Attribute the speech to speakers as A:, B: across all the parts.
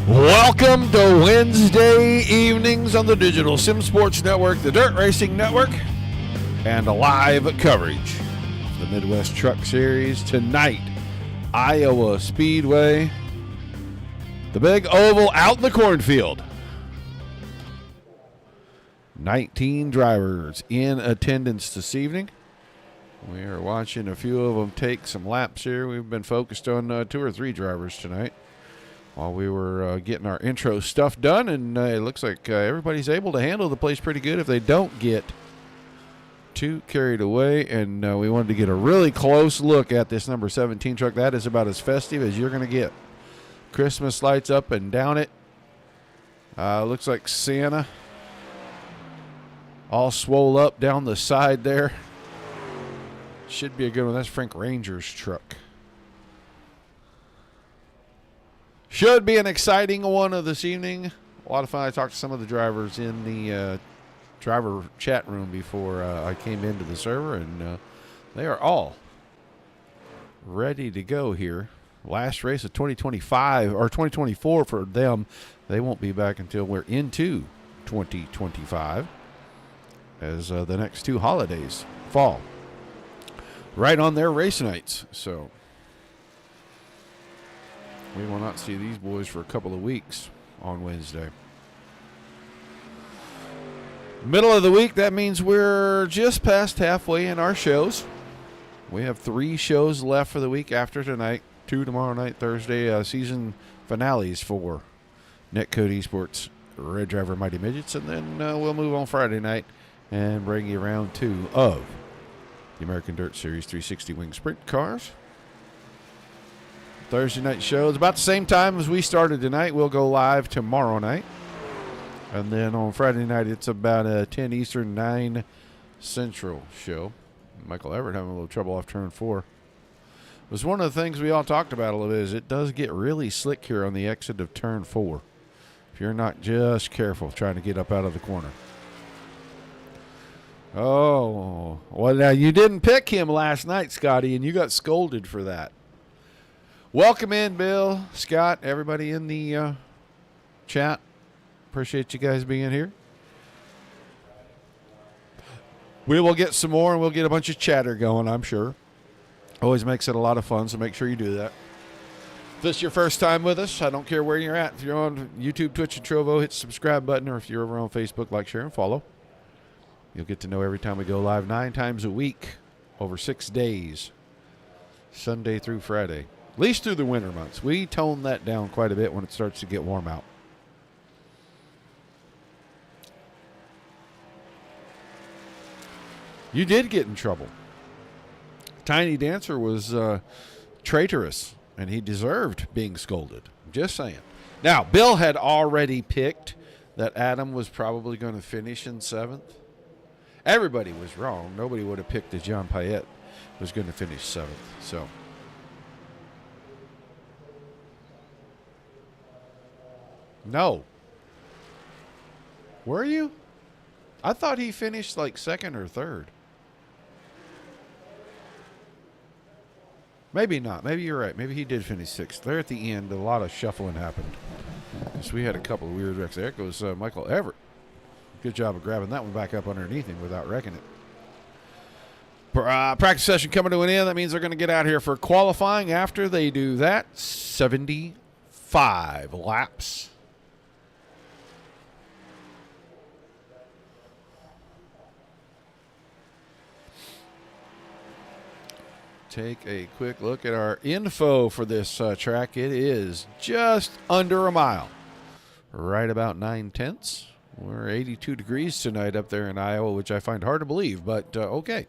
A: Welcome to Wednesday evenings on the Digital Sim Sports Network, the Dirt Racing Network, and a live coverage of the Midwest Truck Series tonight. Iowa Speedway, the big oval out in the cornfield. 19 drivers in attendance this evening. We are watching a few of them take some laps here. We've been focused on 2 or 3 drivers tonight while we were getting our intro stuff done, and it looks like everybody's able to handle the place pretty good if they don't get too carried away. And we wanted to get a really close look at this number 17 truck. That is about as festive as you're going to get. Christmas lights up and down it. Looks like Santa all swole up down the side there. Should be a good one. That's Frank Ranger's truck. Should be an exciting one of this evening. A lot of fun. I talked to some of the drivers in the driver chat room before I came into the server, and they are all ready to go here. Last race of 2025 or 2024 for them. They won't be back until we're into 2025 as the next 2 holidays fall right on their race nights. So we will not see these boys for a couple of weeks on Wednesday. Middle of the week, that means we're just past halfway in our shows. We have 3 shows left for the week after tonight, 2 tomorrow night, Thursday, season finales for Netcode Esports, Red Driver Mighty Midgets, and then we'll move on Friday night and bring you round 2 of the American Dirt Series 360 Wing Sprint Cars. Thursday night show is about the same time as we started tonight. We'll go live tomorrow night. And then on Friday night, it's about a 10 Eastern, 9 Central show. Michael Everett having a little trouble off turn 4. It was one of the things we all talked about a little bit is it does get really slick here on the exit of turn 4. If you're not just careful trying to get up out of the corner. Oh, well, now you didn't pick him last night, Scotty, and you got scolded for that. Welcome in, Bill, Scott, everybody in the chat. Appreciate you guys being here. We will get some more, and we'll get a bunch of chatter going, I'm sure. Always makes it a lot of fun, so make sure you do that. If this is your first time with us, I don't care where you're at. If you're on YouTube, Twitch, and Trovo, hit the subscribe button, or if you're over on Facebook, like, share, and follow. You'll get to know every time we go live 9 times a week over 6 days, Sunday through Friday. At least through the winter months. We tone that down quite a bit when it starts to get warm out. You did get in trouble. Tiny Dancer was traitorous, and he deserved being scolded. Just saying. Now, Bill had already picked that Adam was probably going to finish in 7th. Everybody was wrong. Nobody would have picked that John Payette was going to finish 7th. So no. Were you? I thought he finished like 2nd or 3rd. Maybe not. Maybe you're right. Maybe he did finish 6th. There at the end, a lot of shuffling happened. Because we had a couple of weird wrecks. There goes Michael Everett. Good job of grabbing that one back up underneath him without wrecking it. Practice session coming to an end. That means they're going to get out here for qualifying. After they do that, 75 laps. Take a quick look at our info for this track. It is just under a mile. Right about 9/10. We're 82 degrees tonight up there in Iowa, which I find hard to believe, but okay.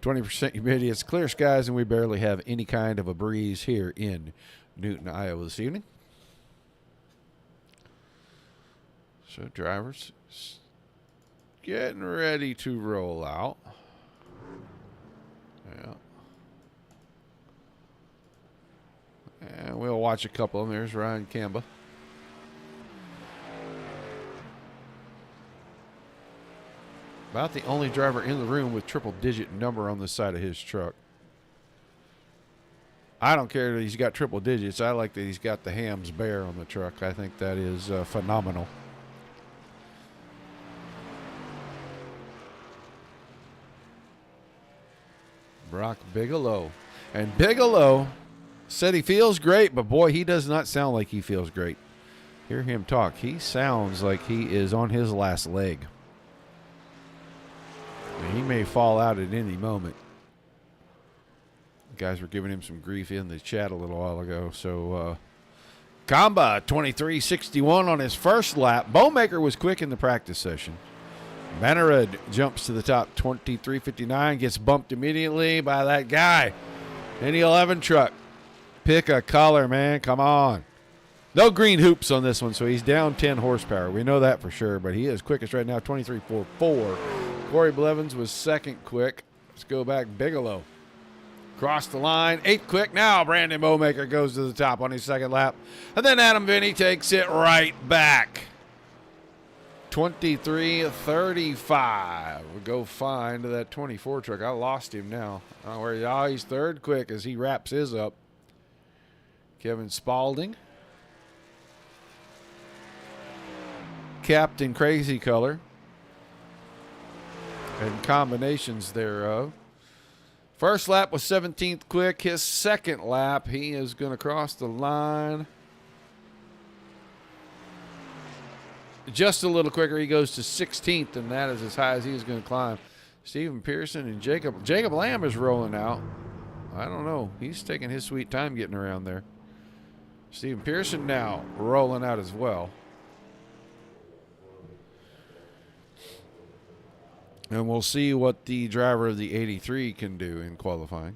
A: 20% humidity, it's clear skies, and we barely have any kind of a breeze here in Newton, Iowa this evening. So drivers getting ready to roll out. Yeah. And we'll watch a couple of them. There's Ryan Kamba. About the only driver in the room with triple-digit number on the side of his truck. I don't care that he's got triple digits. I like that he's got the hams bare on the truck. I think that is phenomenal. Brock Bigelow. And Bigelow said he feels great, but boy, he does not sound like he feels great. Hear him talk. He sounds like he is on his last leg. And he may fall out at any moment. Guys were giving him some grief in the chat a little while ago. So, Kamba, 23.61 on his first lap. Bowmaker was quick in the practice session. Bannerud jumps to the top, 23.59, gets bumped immediately by that guy in the 11 truck. Pick a color, man. Come on. No green hoops on this one, so he's down 10 horsepower. We know that for sure, but he is quickest right now, 23.44. Corey Blevins was second quick. Let's go back. Bigelow. Cross the line. 8th quick. Now Brandon Bowmaker goes to the top on his second lap. And then Adam Vinny takes it right back. 23.35. We'll go find that 24 truck. I lost him now. He's third quick as he wraps his up. Kevin Spaulding. Captain Crazy Color. And combinations thereof. First lap was 17th quick. His second lap, he is going to cross the line. Just a little quicker. He goes to 16th, and that is as high as he is going to climb. Stephen Pearson and Jacob Lamb is rolling out. I don't know. He's taking his sweet time getting around there. Stephen Pearson now rolling out as well. And we'll see what the driver of the 83 can do in qualifying.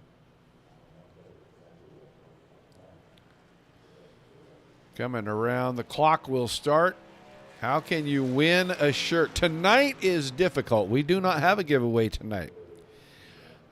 A: Coming around, the clock will start. How can you win a shirt? Tonight is difficult. We do not have a giveaway tonight.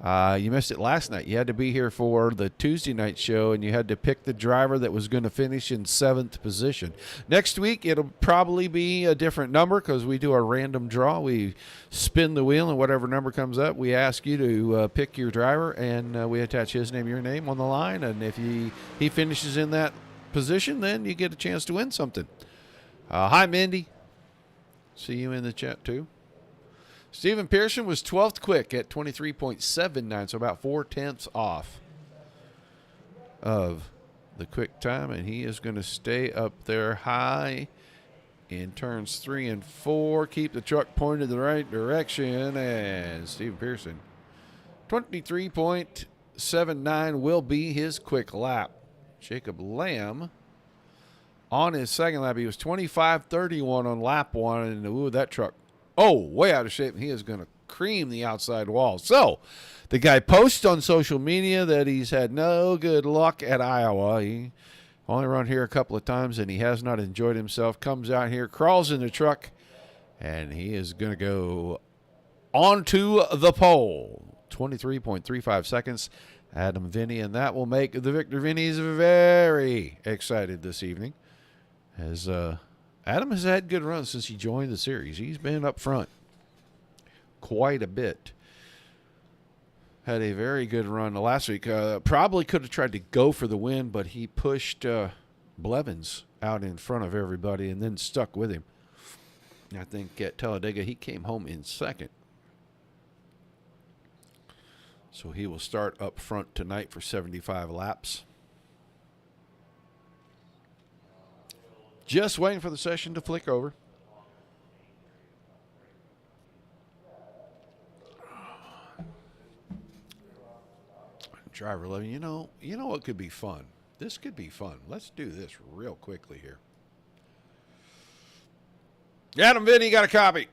A: You missed it last night. You had to be here for the Tuesday night show, and you had to pick the driver that was going to finish in 7th position. Next week, it'll probably be a different number because we do a random draw. We spin the wheel, and whatever number comes up, we ask you to pick your driver, and we attach his name, your name on the line. And if he finishes in that position, then you get a chance to win something. Hi, Mindy. See you in the chat, too. Stephen Pearson was 12th quick at 23.79, so about 4/10 off of the quick time, and he is going to stay up there high in turns 3 and 4. Keep the truck pointed the right direction, and Stephen Pearson, 23.79 will be his quick lap. Jacob Lamb on his second lap, he was 25.31 on lap 1, and ooh, that truck. Oh, way out of shape. He is going to cream the outside wall. So, the guy posts on social media that he's had no good luck at Iowa. He only run here a couple of times, and he has not enjoyed himself. Comes out here, crawls in the truck, and he is going to go onto the pole. 23.35 seconds. Adam Vinny, and that will make the Victor Vinnies very excited this evening. As Adam has had good runs since he joined the series. He's been up front quite a bit. Had a very good run last week. Probably could have tried to go for the win, but he pushed Blevins out in front of everybody and then stuck with him. I think at Talladega he came home in second. So he will start up front tonight for 75 laps. Just waiting for the session to flick over. Driver 11, you know what could be fun? This could be fun. Let's do this real quickly here. Adam Vinny, got a copy.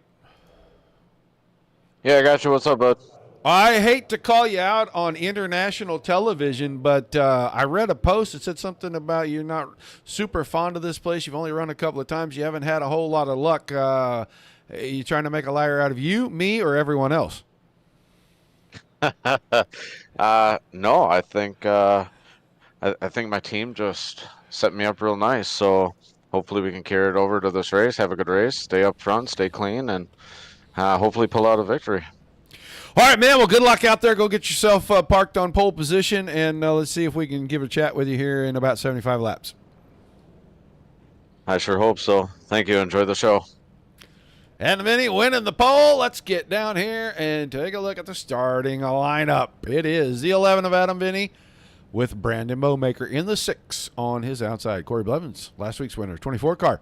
B: Yeah, I got you. What's up, bud?
A: I hate to call you out on international television, but I read a post that said something about you're not super fond of this place. You've only run a couple of times. You haven't had a whole lot of luck. Are you trying to make a liar out of you, me, or everyone else?
B: No, I think I think my team just set me up real nice. So hopefully we can carry it over to this race, have a good race, stay up front, stay clean, and hopefully pull out a victory.
A: All right, man. Well, good luck out there. Go get yourself parked on pole position, and let's see if we can give a chat with you here in about 75 laps.
B: I sure hope so. Thank you. Enjoy the show.
A: And the Vinny winning the pole. Let's get down here and take a look at the starting lineup. It is the 11 of Adam Vinny with Brandon Bowmaker in the 6 on his outside. Corey Blevins, last week's winner, 24 car.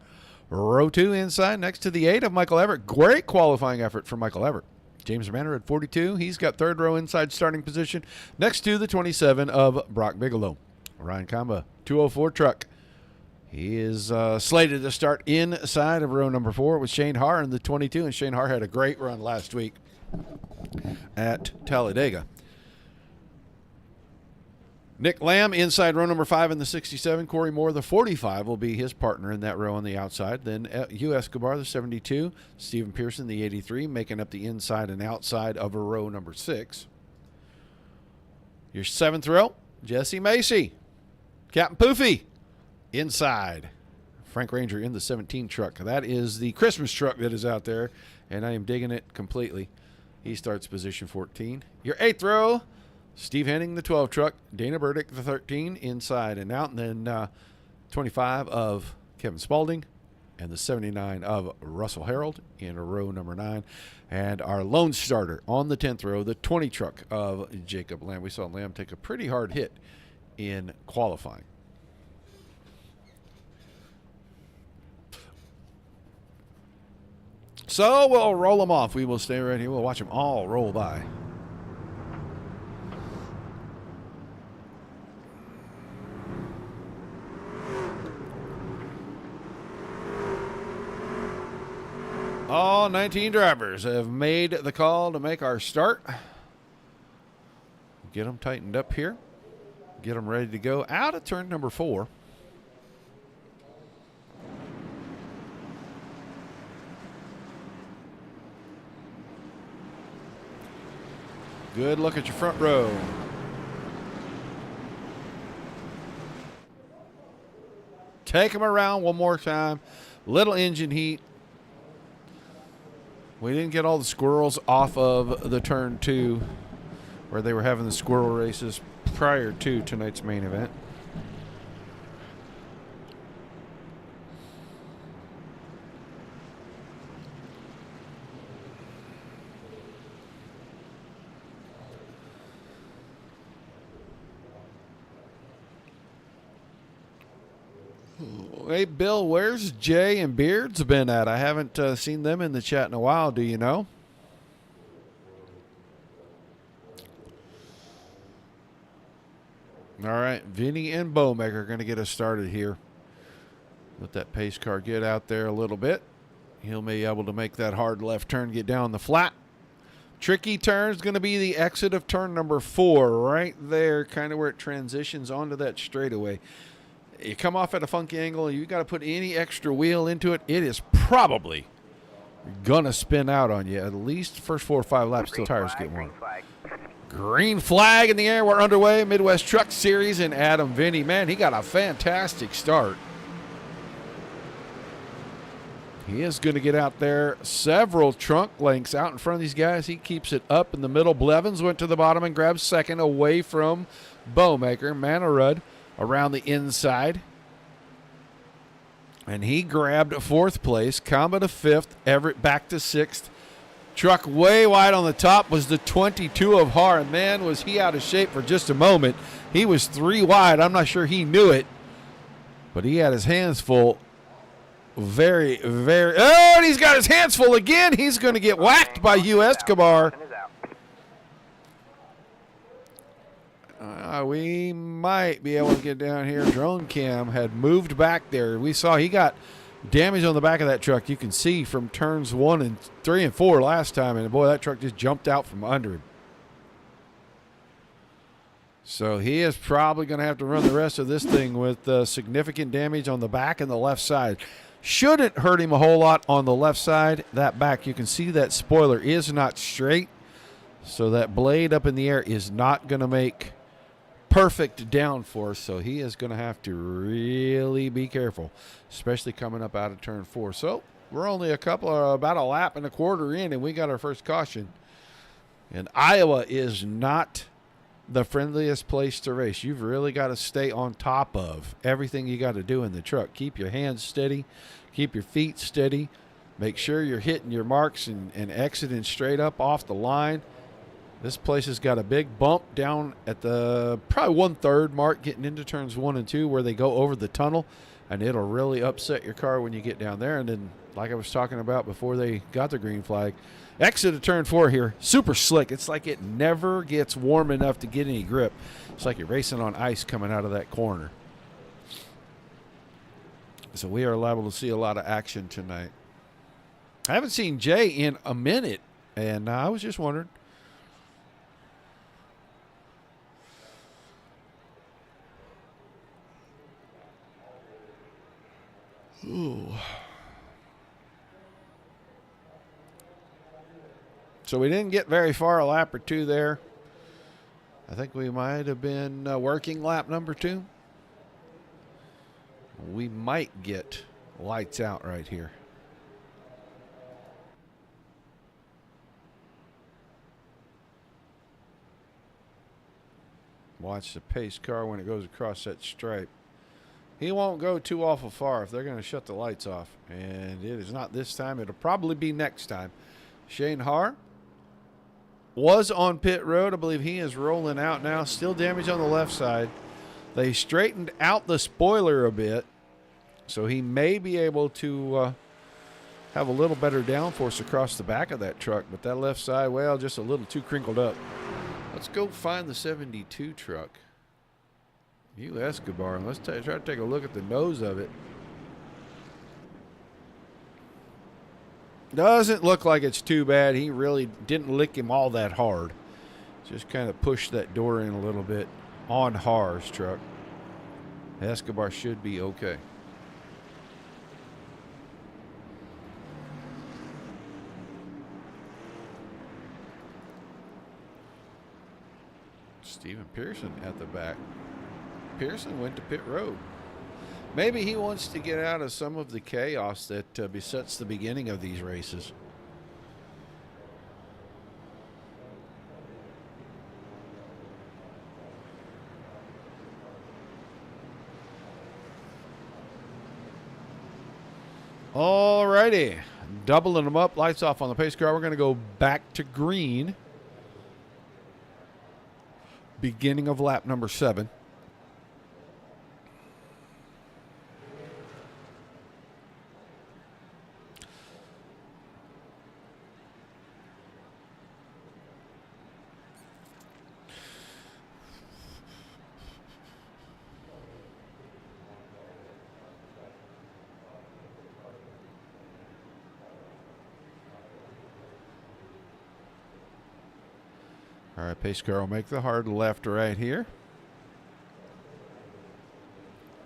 A: Row 2 inside next to the 8 of Michael Everett. Great qualifying effort from Michael Everett. James Manor at 42. He's got third row inside starting position next to the 27 of Brock Bigelow. Ryan Kamba, 204 truck. He is slated to start inside of row number 4 with Shane Haar in the 22, and Shane Haar had a great run last week at Talladega. Nick Lamb inside row number 5 in the 67. Corey Moore, the 45, will be his partner in that row on the outside. Then Hugh Escobar, the 72. Stephen Pearson, the 83, making up the inside and outside of a row number 6. Your 7th row, Jesse Macy. Captain Poofy. Inside, Frank Ranger in the 17 truck. That is the Christmas truck that is out there, and I am digging it completely. He starts position 14. Your 8th row, Steve Henning, the 12 truck. Dana Burdick, the 13, inside and out. And then 25 of Kevin Spaulding and the 79 of Russell Harold in row number 9. And our lone starter on the 10th row, the 20 truck of Jacob Lamb. We saw Lamb take a pretty hard hit in qualifying. So we'll roll them off. We will stay right here. We'll watch them all roll by. All 19 drivers have made the call to make our start. Get them tightened up here. Get them ready to go out of turn number 4. Good look at your front row. Take them around one more time. Little engine heat. We didn't get all the squirrels off of the turn 2 where they were having the squirrel races prior to tonight's main event. Hey, Bill, where's Jay and Beards been at? I haven't seen them in the chat in a while. Do you know? All right, Vinny and Bowmaker are going to get us started here. Let that pace car get out there a little bit. He'll be able to make that hard left turn, get down the flat. Tricky turn is going to be the exit of turn number 4, right there, kind of where it transitions onto that straightaway. You come off at a funky angle, you got to put any extra wheel into it. It is probably going to spin out on you at least the first 4 or 5 laps till tires get warm. Green flag in the air. We're underway. Midwest Truck Series and Adam Vinny. Man, he got a fantastic start. He is going to get out there several trunk lengths out in front of these guys. He keeps it up in the middle. Blevins went to the bottom and grabbed second away from Bowmaker. Manorud around the inside. And he grabbed 4th place. Kamba to 5th. Everett back to 6th. Truck way wide on the top was the 22 of Haar. And man, was he out of shape for just a moment. He was 3 wide. I'm not sure he knew it. But he had his hands full. Very, very. Oh, and he's got his hands full again. He's going to get whacked by Hugh Escobar. We might be able to get down here. Drone cam had moved back there. We saw he got damage on the back of that truck. You can see from turns 1 and 3 and 4 last time. And boy, that truck just jumped out from under him. So he is probably going to have to run the rest of this thing with significant damage on the back and the left side. Shouldn't hurt him a whole lot on the left side. That back, you can see that spoiler is not straight. So that blade up in the air is not going to make perfect downforce. So he is going to have to really be careful, especially coming up out of turn 4. So we're only about a lap and a quarter in, and we got our first caution. And Iowa is not the friendliest place to race. You've really got to stay on top of everything you got to do in the truck. Keep your hands steady. Keep your feet steady. Make sure you're hitting your marks and exiting straight up off the line. This place has got a big bump down at the probably 1/3 mark getting into turns 1 and 2 where they go over the tunnel, and it'll really upset your car when you get down there. And then, like I was talking about before they got the green flag, exit of turn 4 here, super slick. It's like it never gets warm enough to get any grip. It's like you're racing on ice coming out of that corner. So we are liable to see a lot of action tonight. I haven't seen Jay in a minute, and I was just wondering. Ooh. So we didn't get very far, a lap or two there. I think we might have been working lap number 2. We might get lights out right here. Watch the pace car when it goes across that stripe. He won't go too awful far if they're going to shut the lights off. And it is not this time. It'll probably be next time. Shane Haar was on pit road. I believe he is rolling out now. Still damage on the left side. They straightened out the spoiler a bit, so he may be able to have a little better downforce across the back of that truck. But that left side, well, just a little too crinkled up. Let's go find the 72 truck. You Escobar, and let's try to take a look at the nose of it. Doesn't look like it's too bad. He really didn't lick him all that hard. Just kind of pushed that door in a little bit on Haar's truck. Escobar should be okay. Steven Pearson at the back. Pearson went to pit road. Maybe he wants to get out of some of the chaos that besets the beginning of these races. All righty. Doubling them up. Lights off on the pace car. We're going to go back to green. Beginning of lap number 7. All right, pace car will make the hard left right here.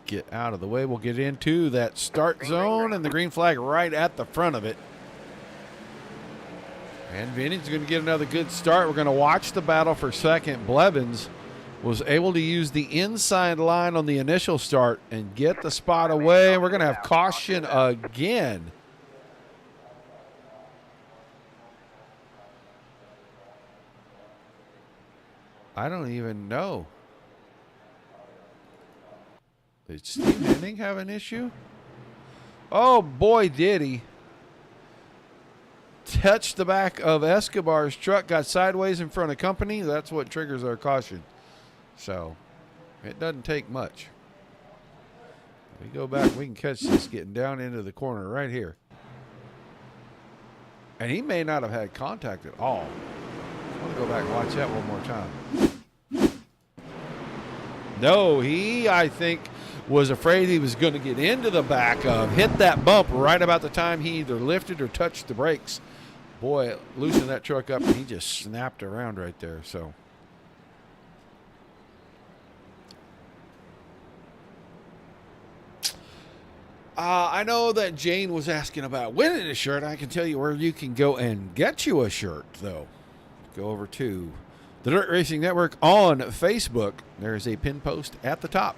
A: Get out of the way. We'll get into that start zone and the green flag right at the front of it. And Vinny's going to get another good start. We're going to watch the battle for second. Blevins was able to use the inside line on the initial start and get the spot away. We're going to have caution again. I don't even know. Did Steve Henning have an issue? Oh, boy, did he. Touched the back of Escobar's truck, got sideways in front of company. That's what triggers our caution. So, it doesn't take much. We go back, we can catch this getting down into the corner right here. And he may not have had contact at all. I want to go back and watch that one more time. No, he, I think, was afraid he was going to get into the back of, hit that bump right about the time he either lifted or touched the brakes. Boy, it loosened that truck up, and he just snapped around right there. So, I know that Jane was asking about winning a shirt. I can tell you where you can go and get you a shirt, though. Go over to the Dirt Racing Network on Facebook. There is a pin post at the top.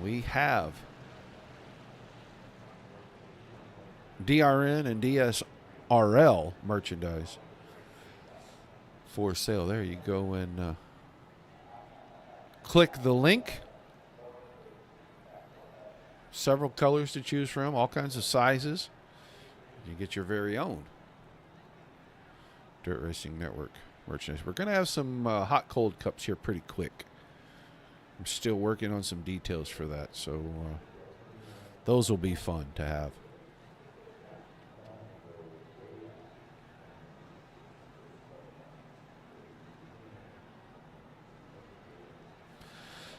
A: We have DRN and DSRL merchandise. for sale. There you go and click the link. Several colors to choose from, all kinds of sizes. You get your very own Dirt Racing Network merchandise. We're going to have some hot cold cups here pretty quick. I'm still working on some details for that, so those will be fun to have.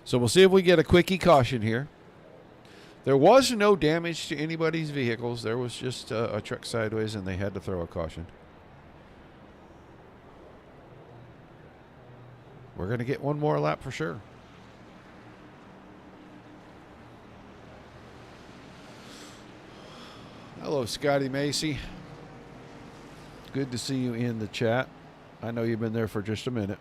A: So we'll see if we get a quickie caution here. There was no damage to anybody's vehicles. There was just a truck sideways, and they had to throw a caution. We're going to get one more lap for sure. Hello, Scotty Macy. Good to see you in the chat. I know you've been there for just a minute.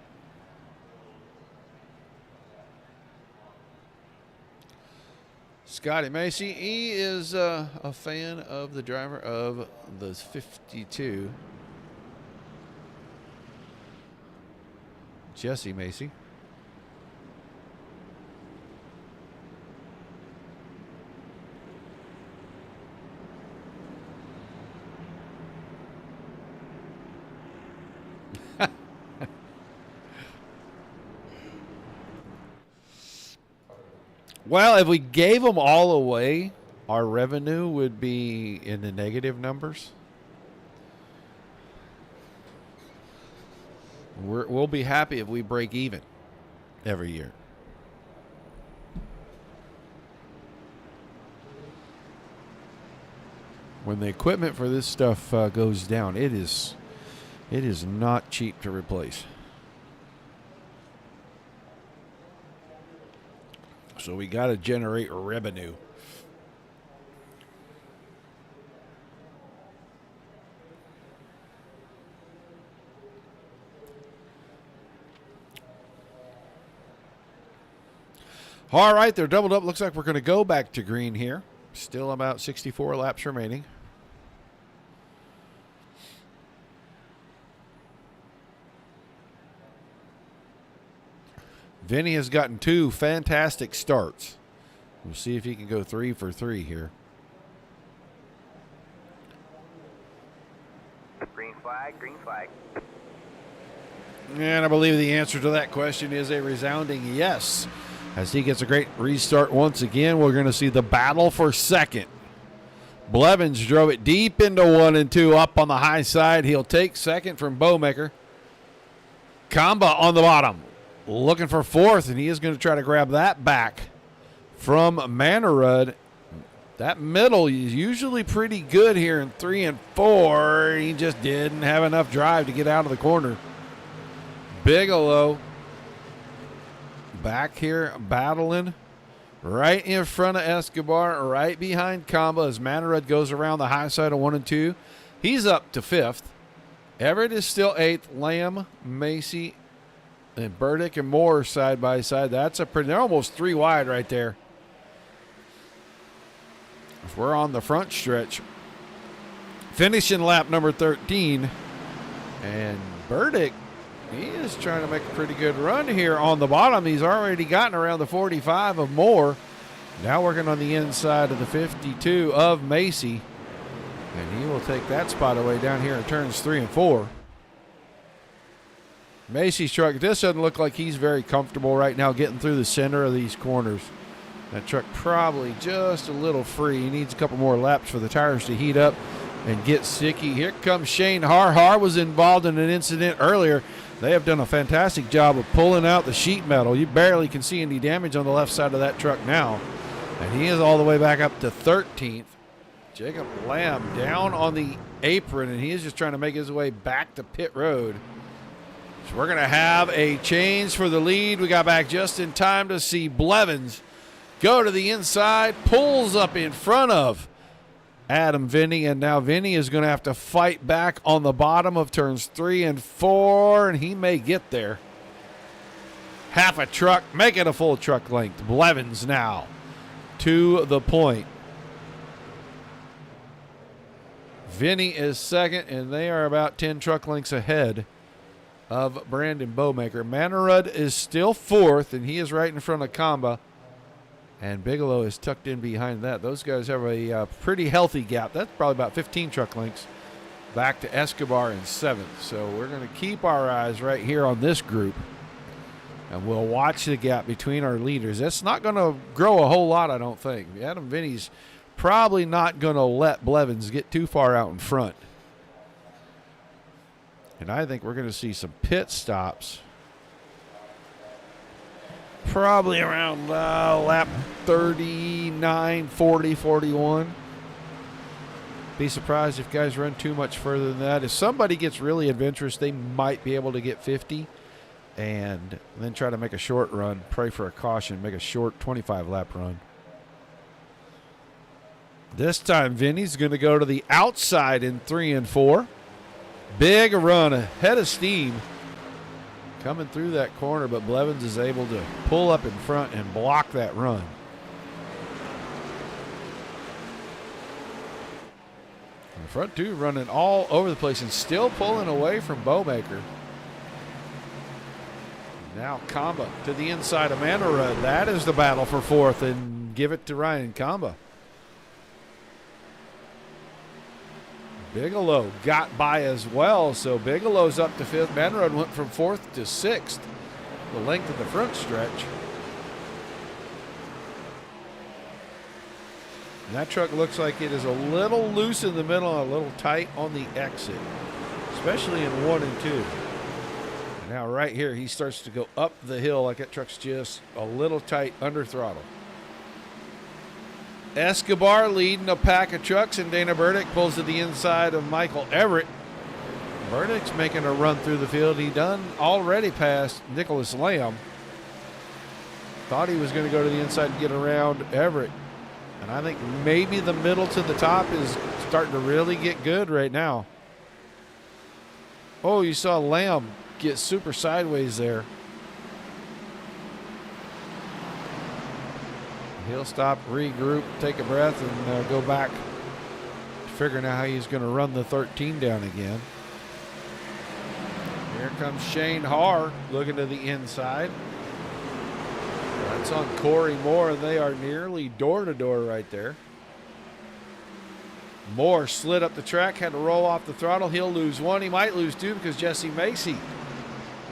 A: Scotty Macy, he is a fan of the driver of the 52. Jesse Macy. Well, if we gave them all away, our revenue would be in the negative numbers. We'll be happy if we break even every year. When the equipment for this stuff goes down, it is not cheap to replace. So we got to generate revenue. All right, they're doubled up. Looks like we're going to go back to green here. Still about 64 laps remaining. Vinny has gotten 2 fantastic starts. We'll see if he can go 3 for 3 here.
C: Green flag, green flag.
A: And I believe the answer to that question is a resounding yes. As he gets a great restart once again, we're going to see the battle for second. Blevins drove it deep into 1 and 2 up on the high side. He'll take second from Bowmaker. Kamba on the bottom, looking for 4th, and he is going to try to grab that back from Mannerud. That middle is usually pretty good here in 3 and 4. He just didn't have enough drive to get out of the corner. Bigelow back here battling right in front of Escobar, right behind Kamba as Mannerud goes around the high side of 1 and 2. He's up to 5th. Everett is still 8th. Lamb, Macy, and Burdick and Moore side by side. That's a pretty, they're almost 3 wide right there. If we're on the front stretch, finishing lap number 13, and Burdick, he is trying to make a pretty good run here on the bottom. He's already gotten around the 45 of Moore. Now working on the inside of the 52 of Macy. And he will take that spot away down here in turns 3 and 4. Macy's truck, this doesn't look like he's very comfortable right now getting through the center of these corners. That truck probably just a little free. He needs a couple more laps for the tires to heat up and get sticky. Here comes Shane Har. Har was involved in an incident earlier. They have done a fantastic job of pulling out the sheet metal. You barely can see any damage on the left side of that truck now. And he is all the way back up to 13th. Jacob Lamb down on the apron, and he is just trying to make his way back to pit road. So we're going to have a change for the lead. We got back just in time to see Blevins go to the inside, pulls up in front of Adam Vinny, and now Vinny is going to have to fight back on the bottom of turns 3 and 4, and he may get there. Half a truck, make it a full truck length. Blevins now to the point. Vinny is second, and they are about 10 truck lengths ahead of Brandon Bowmaker. Mannerud is still 4th, and he is right in front of Kamba. And Bigelow is tucked in behind that. Those guys have a pretty healthy gap. That's probably about 15 truck lengths back to Escobar in 7th. So we're going to keep our eyes right here on this group. And we'll watch the gap between our leaders. That's not going to grow a whole lot, I don't think. Adam Vinny's probably not going to let Blevins get too far out in front. And I think we're going to see some pit stops. Probably around lap 39, 40, 41. Be surprised if guys run too much further than that. If somebody gets really adventurous, they might be able to get 50 and then try to make a short run. Pray for a caution, make a short 25-lap run. This time, Vinny's going to go to the outside in 3 and 4. Big run ahead of steam coming through that corner, but Blevins is able to pull up in front and block that run. And the front two running all over the place and still pulling away from Bowmaker. Now Kamba to the inside of Mannerud. That is the battle for 4th, and give it to Ryan Kamba. Bigelow got by as well, so Bigelow's up to 5th. Mannerud went from 4th to 6th, the length of the front stretch. And that truck looks like it is a little loose in the middle and a little tight on the exit, especially in 1 and 2. And now right here, he starts to go up the hill like that truck's just a little tight under throttle. Escobar leading a pack of trucks, and Dana Burdick pulls to the inside of Michael Everett. Burdick's making a run through the field. He done already passed Nicholas Lamb. Thought he was going to go to the inside and get around Everett. And I think maybe the middle to the top is starting to really get good right now. Oh, you saw Lamb get super sideways there. He'll stop, regroup, take a breath, and go back, figuring out how he's going to run the 13 down again. Here comes Shane Haar looking to the inside. That's on Corey Moore, and they are nearly door-to-door right there. Moore slid up the track, had to roll off the throttle. He'll lose 1. He might lose 2 because Jesse Macy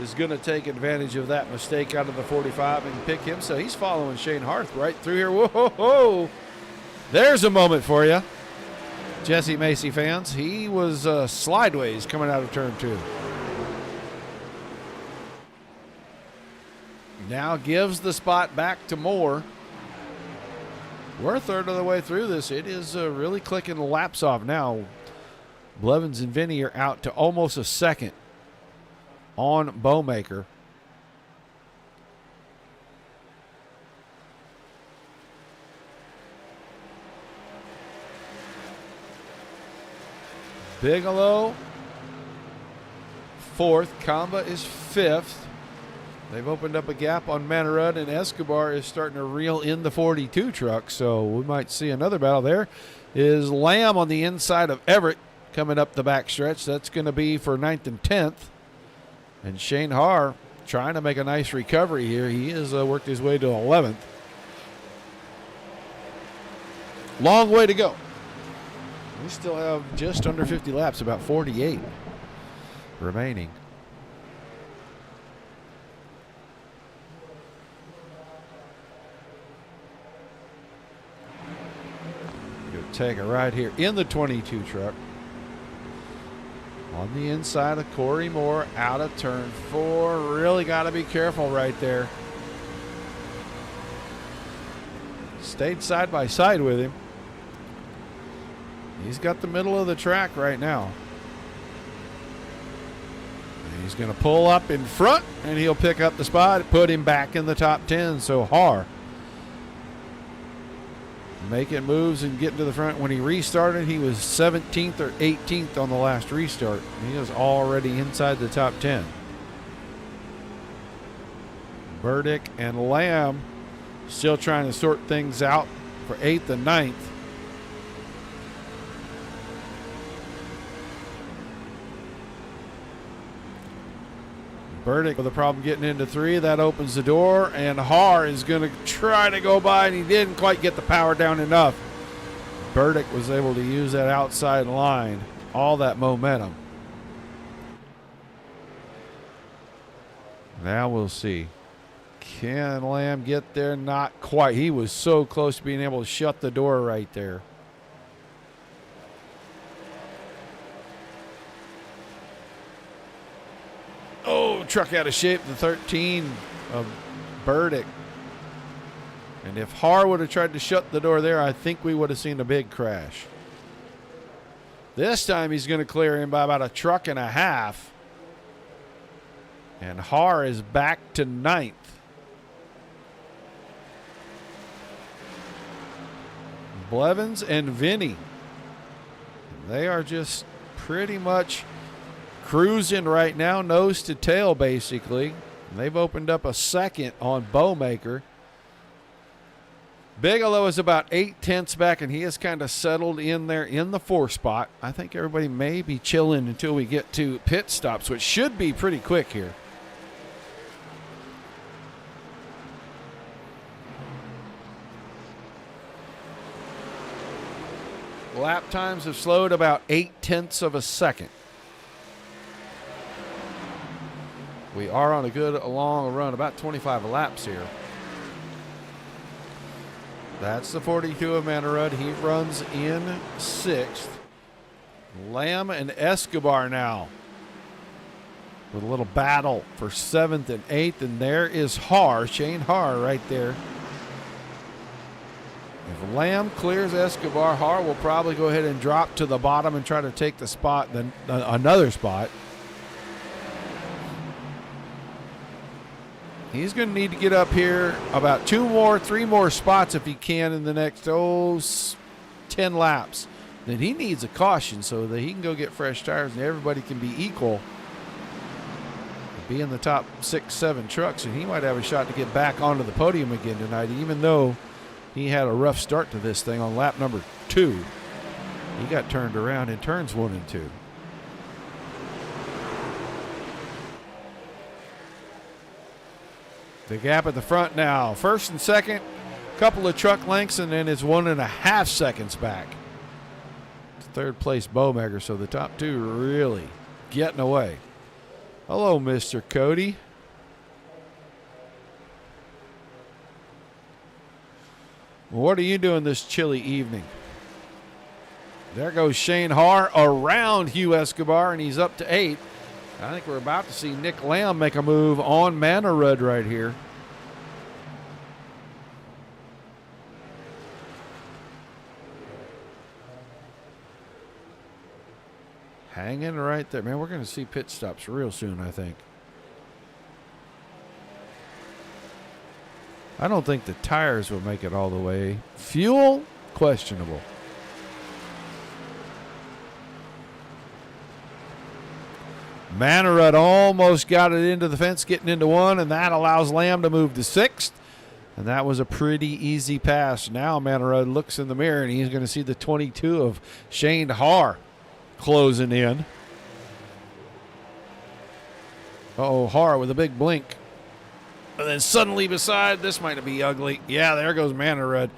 A: is going to take advantage of that mistake out of the 45 and pick him. So he's following Shane Harth right through here. Whoa! There's a moment for you, Jesse Macy fans. He was slideways coming out of turn 2. Now gives the spot back to Moore. We're a third of the way through this. It is really clicking the laps off now. Blevins and Vinny are out to almost a second on Bowmaker. Bigelow 4th. Kamba is 5th. They've opened up a gap on Mannerud, and Escobar is starting to reel in the 42 truck, so we might see another battle. There is Lamb on the inside of Everett coming up the back stretch. That's going to be for 9th and 10th. And Shane Haar trying to make a nice recovery here. He has worked his way to 11th. Long way to go. We still have just under 50 laps, about 48 remaining. Take a ride here in the 22 truck. On the inside of Corey Moore, out of turn 4. Really got to be careful right there. Stayed side by side with him. He's got the middle of the track right now. And he's going to pull up in front, and he'll pick up the spot, put him back in the top 10. So Haar making moves and getting to the front. When he restarted, he was 17th or 18th on the last restart. He was already inside the top 10. Burdick and Lamb still trying to sort things out for 8th and 9th. Burdick with a problem getting into 3. That opens the door, and Har is going to try to go by, and he didn't quite get the power down enough. Burdick was able to use that outside line, all that momentum. Now we'll see. Can Lamb get there? Not quite. He was so close to being able to shut the door right there. Oh, truck out of shape, the 13 of Burdick. And if Har would have tried to shut the door there, I think we would have seen a big crash. This time he's going to clear him by about a truck and a half. And Har is back to 9th. Blevins and Vinny, they are just pretty much cruising right now, nose to tail basically. And they've opened up a second on Bowmaker. Bigelow is about 8/10 back, and he has kind of settled in there in the 4 spot. I think everybody may be chilling until we get to pit stops, which should be pretty quick here. Lap times have slowed about 8/10 of a second. We are on a good long run, about 25 laps here. That's the 42 of Manarud. He runs in 6th. Lamb and Escobar now with a little battle for 7th and 8th. And there is Har, Shane Har right there. If Lamb clears Escobar, Har will probably go ahead and drop to the bottom and try to take the spot, then another spot. He's going to need to get up here about 3 more spots if he can in the next 10 laps. Then he needs a caution so that he can go get fresh tires and everybody can be equal. Be in the top 6, 7 trucks, and he might have a shot to get back onto the podium again tonight, even though he had a rough start to this thing on lap number 2. He got turned around in turns 1 and 2. The gap at the front now. First and second, couple of truck lengths, and then it's 1.5 seconds back. Third place Bowmaker, so the top 2 really getting away. Hello, Mr. Cody. Well, what are you doing this chilly evening? There goes Shane Har around Hugh Escobar, and he's up to 8. I think we're about to see Nick Lamb make a move on Manarud right here. Hanging right there. Man, we're going to see pit stops real soon, I think. I don't think the tires will make it all the way. Fuel, questionable. Manarud almost got it into the fence, getting into 1, and that allows Lamb to move to 6th. And that was a pretty easy pass. Now Manarud looks in the mirror, and he's going to see the 22 of Shane Har closing in. Uh-oh, Har with a big blink. And then suddenly beside, this might be ugly. Yeah, there goes Manarud.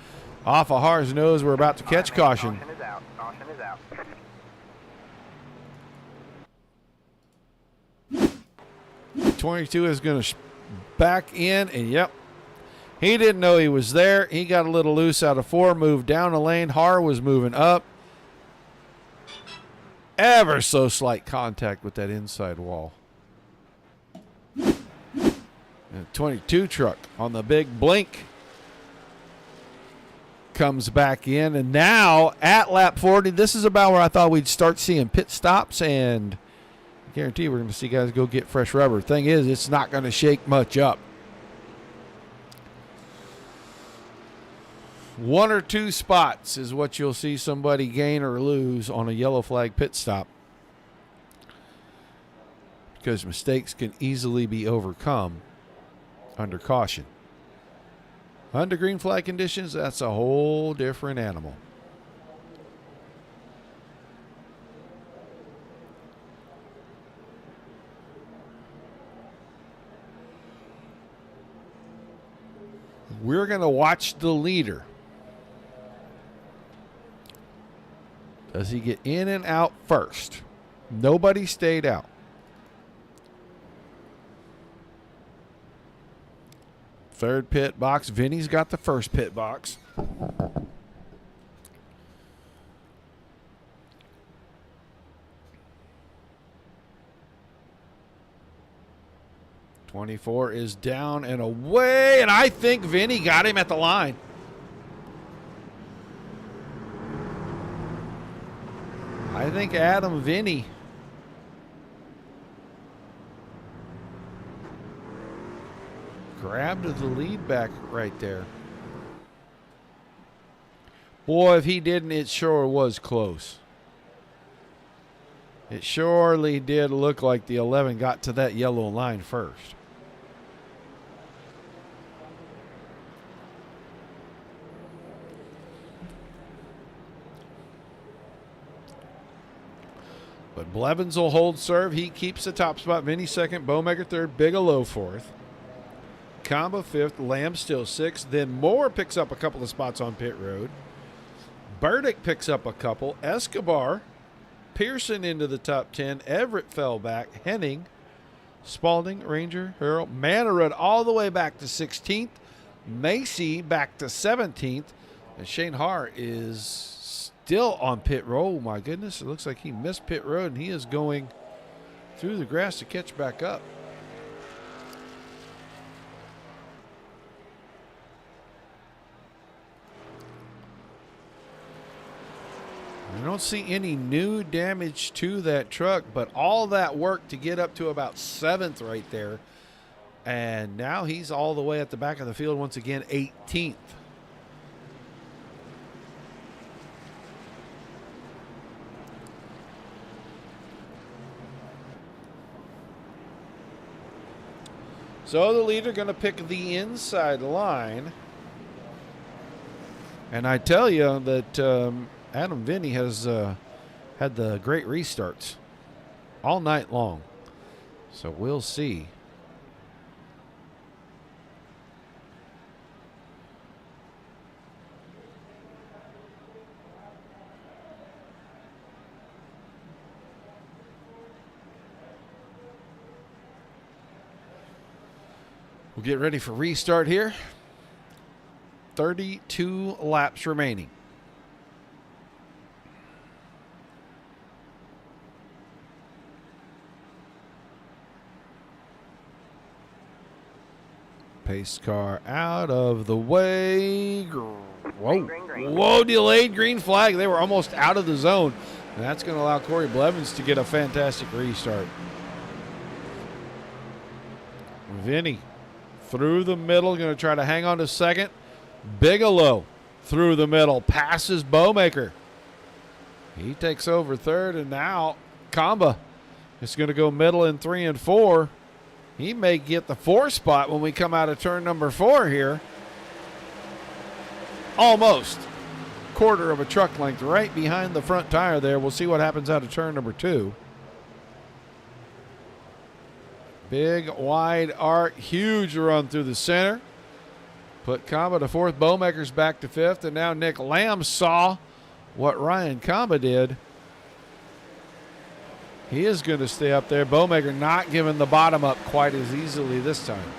A: Off of Har's nose, we're about to catch caution.
C: Caution is out. Caution is out.
A: 22 is going to back in, and yep, he didn't know he was there. He got a little loose out of 4, moved down the lane. Har was moving up. Ever so slight contact with that inside wall. And 22 truck on the big blink comes back in, and now at lap 40, this is about where I thought we'd start seeing pit stops, and I guarantee we're going to see guys go get fresh rubber. Thing is, it's not going to shake much up. 1 or 2 spots is what you'll see somebody gain or lose on a yellow flag pit stop, because mistakes can easily be overcome under caution. Under green flag conditions, that's a whole different animal. We're going to watch the leader. Does he get in and out first? Nobody stayed out. Third pit box. Vinny's got the first pit box. '24 is down and away, and I think Vinny got him at the line. I think Adam Vinny grabbed the lead back right there. Boy, if he didn't, it sure was close. It surely did look like the 11 got to that yellow line first. But Blevins will hold serve. He keeps the top spot. Vinny second, Bowmaker third, Bigelow fourth. Combo fifth, Lamb still sixth. Then Moore picks up a couple of spots on pit road. Burdick picks up a couple. Escobar, Pearson into the top 10. Everett fell back. Henning, Spalding, Ranger, Harrell, Mannerud all the way back to 16th. Macy back to 17th. And Shane Hart is still on pit road. Oh my goodness, it looks like he missed pit road and he is going through the grass to catch back up. I don't see any new damage to that truck, but all that work to get up to about 7th right there. And now he's all the way at the back of the field once again, 18th. So the leader going to pick the inside line. And I tell you that Adam Vinny has had the great restarts all night long. So we'll see. We'll get ready for restart here. 32 laps remaining. Pace car out of the way. Whoa. Whoa, delayed green flag. They were almost out of the zone. And that's going to allow Corey Blevins to get a fantastic restart. Vinny through the middle, going to try to hang on to second. Bigelow through the middle, passes Bowmaker. He takes over third, and now Kamba is going to go middle in 3 and 4. He may get the 4 spot when we come out of turn number 4 here. Almost. Quarter of a truck length right behind the front tire there. We'll see what happens out of turn number 2. Big, wide arc, huge run through the center. Put Kamba to 4th, Bowmaker's back to 5th, and now Nick Lamb saw what Ryan Kamba did. He is going to stay up there. Bowmaker not giving the bottom up quite as easily this time.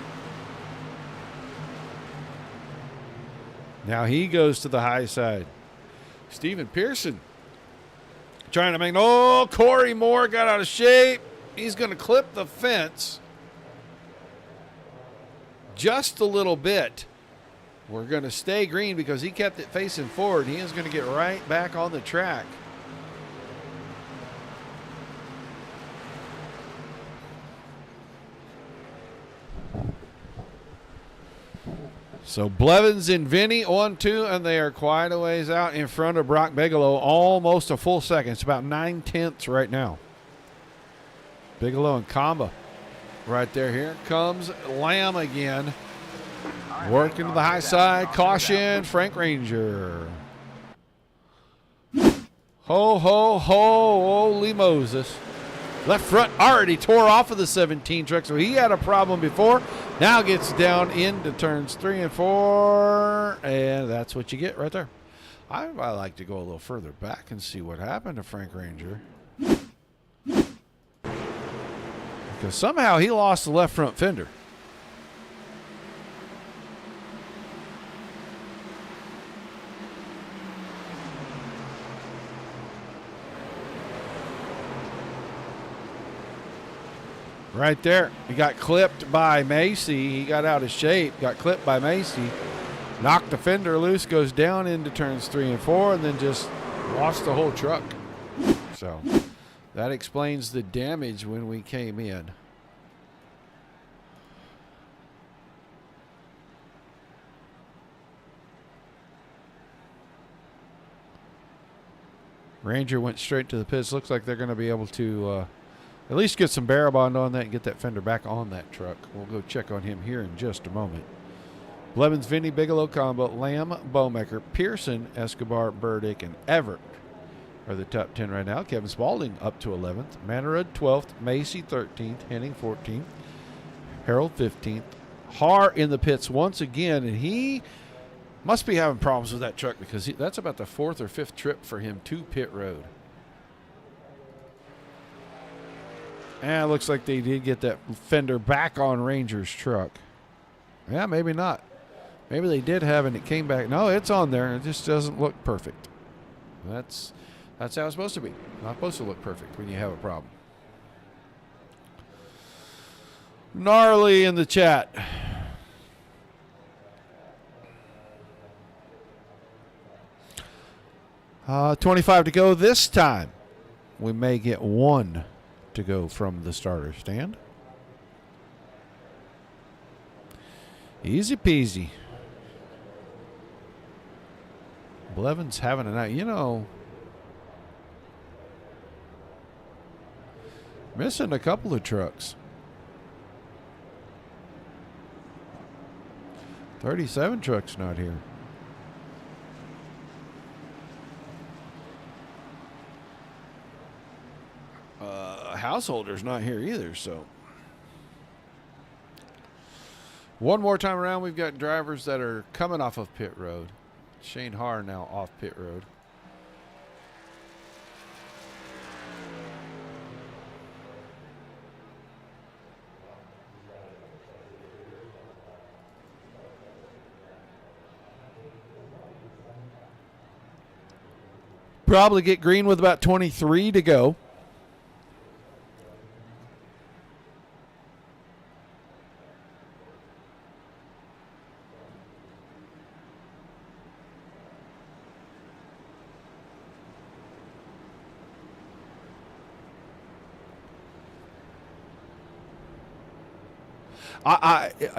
A: Now he goes to the high side. Stephen Pearson trying to make, oh, Corey Moore got out of shape. He's going to clip the fence just a little bit. We're going to stay green because he kept it facing forward. He is going to get right back on the track. So Blevins and Vinny 1-2, and they are quite a ways out in front of Brock Bigelow, almost a full second. It's about 9/10 right now. Bigelow and Kamba right there. Here comes Lamb again. Working to the high side. Caution, Frank Ranger. Ho, ho, ho, holy Moses. Left front already tore off of the 17 truck, so he had a problem before. Now gets down into turns 3 and 4, and that's what you get right there. I like to go a little further back and see what happened to Frank Ranger. Because somehow he lost the left front fender. Right there. He got clipped by Macy. He got out of shape, got clipped by Macy, knocked the fender loose, goes down into turns 3 and 4, and then just lost the whole truck. So that explains the damage when we came in. Ranger went straight to the pits. Looks like they're going to be able to at least get some barrel bond on that and get that fender back on that truck. We'll go check on him here in just a moment. Blevins, Vinny, Bigelow, Combo, Lamb, Bowmaker, Pearson, Escobar, Burdick, and Everett are the top 10 right now. Kevin Spaulding up to 11th. Manerud 12th. Macy 13th. Henning 14th. Harold 15th. Har in the pits once again, and he must be having problems with that truck because that's about the 4th or 5th trip for him to pit road. And it looks like they did get that fender back on Ranger's truck. Yeah, maybe not. Maybe they did have it and it came back. No, it's on there. It just doesn't look perfect. That's how it's supposed to be. Not supposed to look perfect when you have a problem. Gnarly in the chat. Uh, 25 to go this time. We may get 1 to go from the starter stand. Easy peasy. Blevins having a night. You know, missing a couple of trucks. 37 trucks not here. Householder's not here either, so. One more time around, we've got drivers that are coming off of pit road. Shane Har now off pit road. Probably get green with about 23 to go.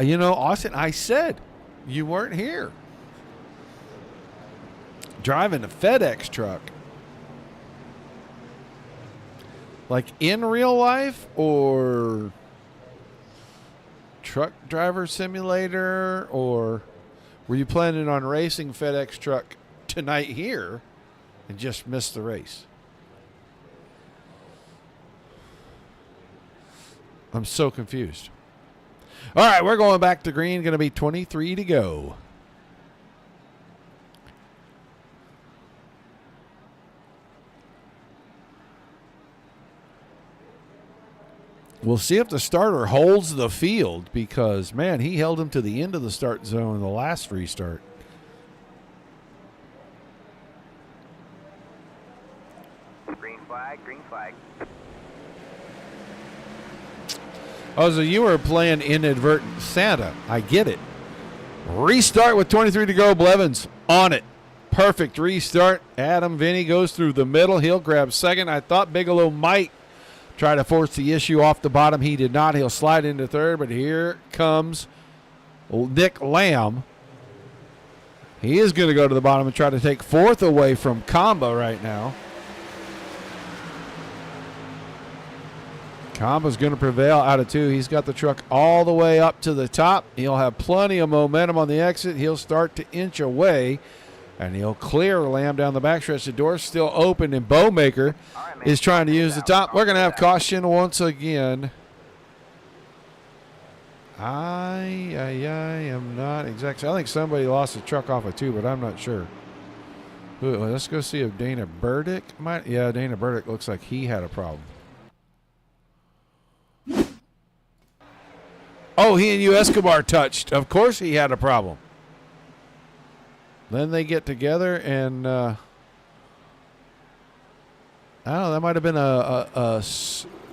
A: You know, Austin, I said you weren't here. Driving a FedEx truck. Like in real life or truck driver simulator, or were you planning on racing FedEx truck tonight here and just missed the race? I'm so confused. All right, we're going back to green. Going to be 23 to go. We'll see if the starter holds the field because, man, he held him to the end of the start zone in the last restart.
C: Green flag, green flag.
A: Oh, so you were playing inadvertent Santa. I get it. Restart with 23 to go. Blevins on it. Perfect restart. Adam Vinny goes through the middle. He'll grab second. I thought Bigelow might try to force the issue off the bottom. He did not. He'll slide into third, but here comes Nick Lamb. He is going to go to the bottom and try to take fourth away from Comba right now. Comba's going to prevail out of two. He's got the truck all the way up to the top. He'll have plenty of momentum on the exit. He'll start to inch away And he'll clear Lamb down the backstretch. The door's still open, and Bowmaker is trying to use the top. We're going to have caution once again. I am not exactly. I think somebody lost a truck off of 2, but I'm not sure. Ooh, let's go see if Dana Burdick might. Yeah, Dana Burdick looks like he had a problem. Oh, he and U. Escobar touched. Of course he had a problem. Then they get together and I don't know, that might have been a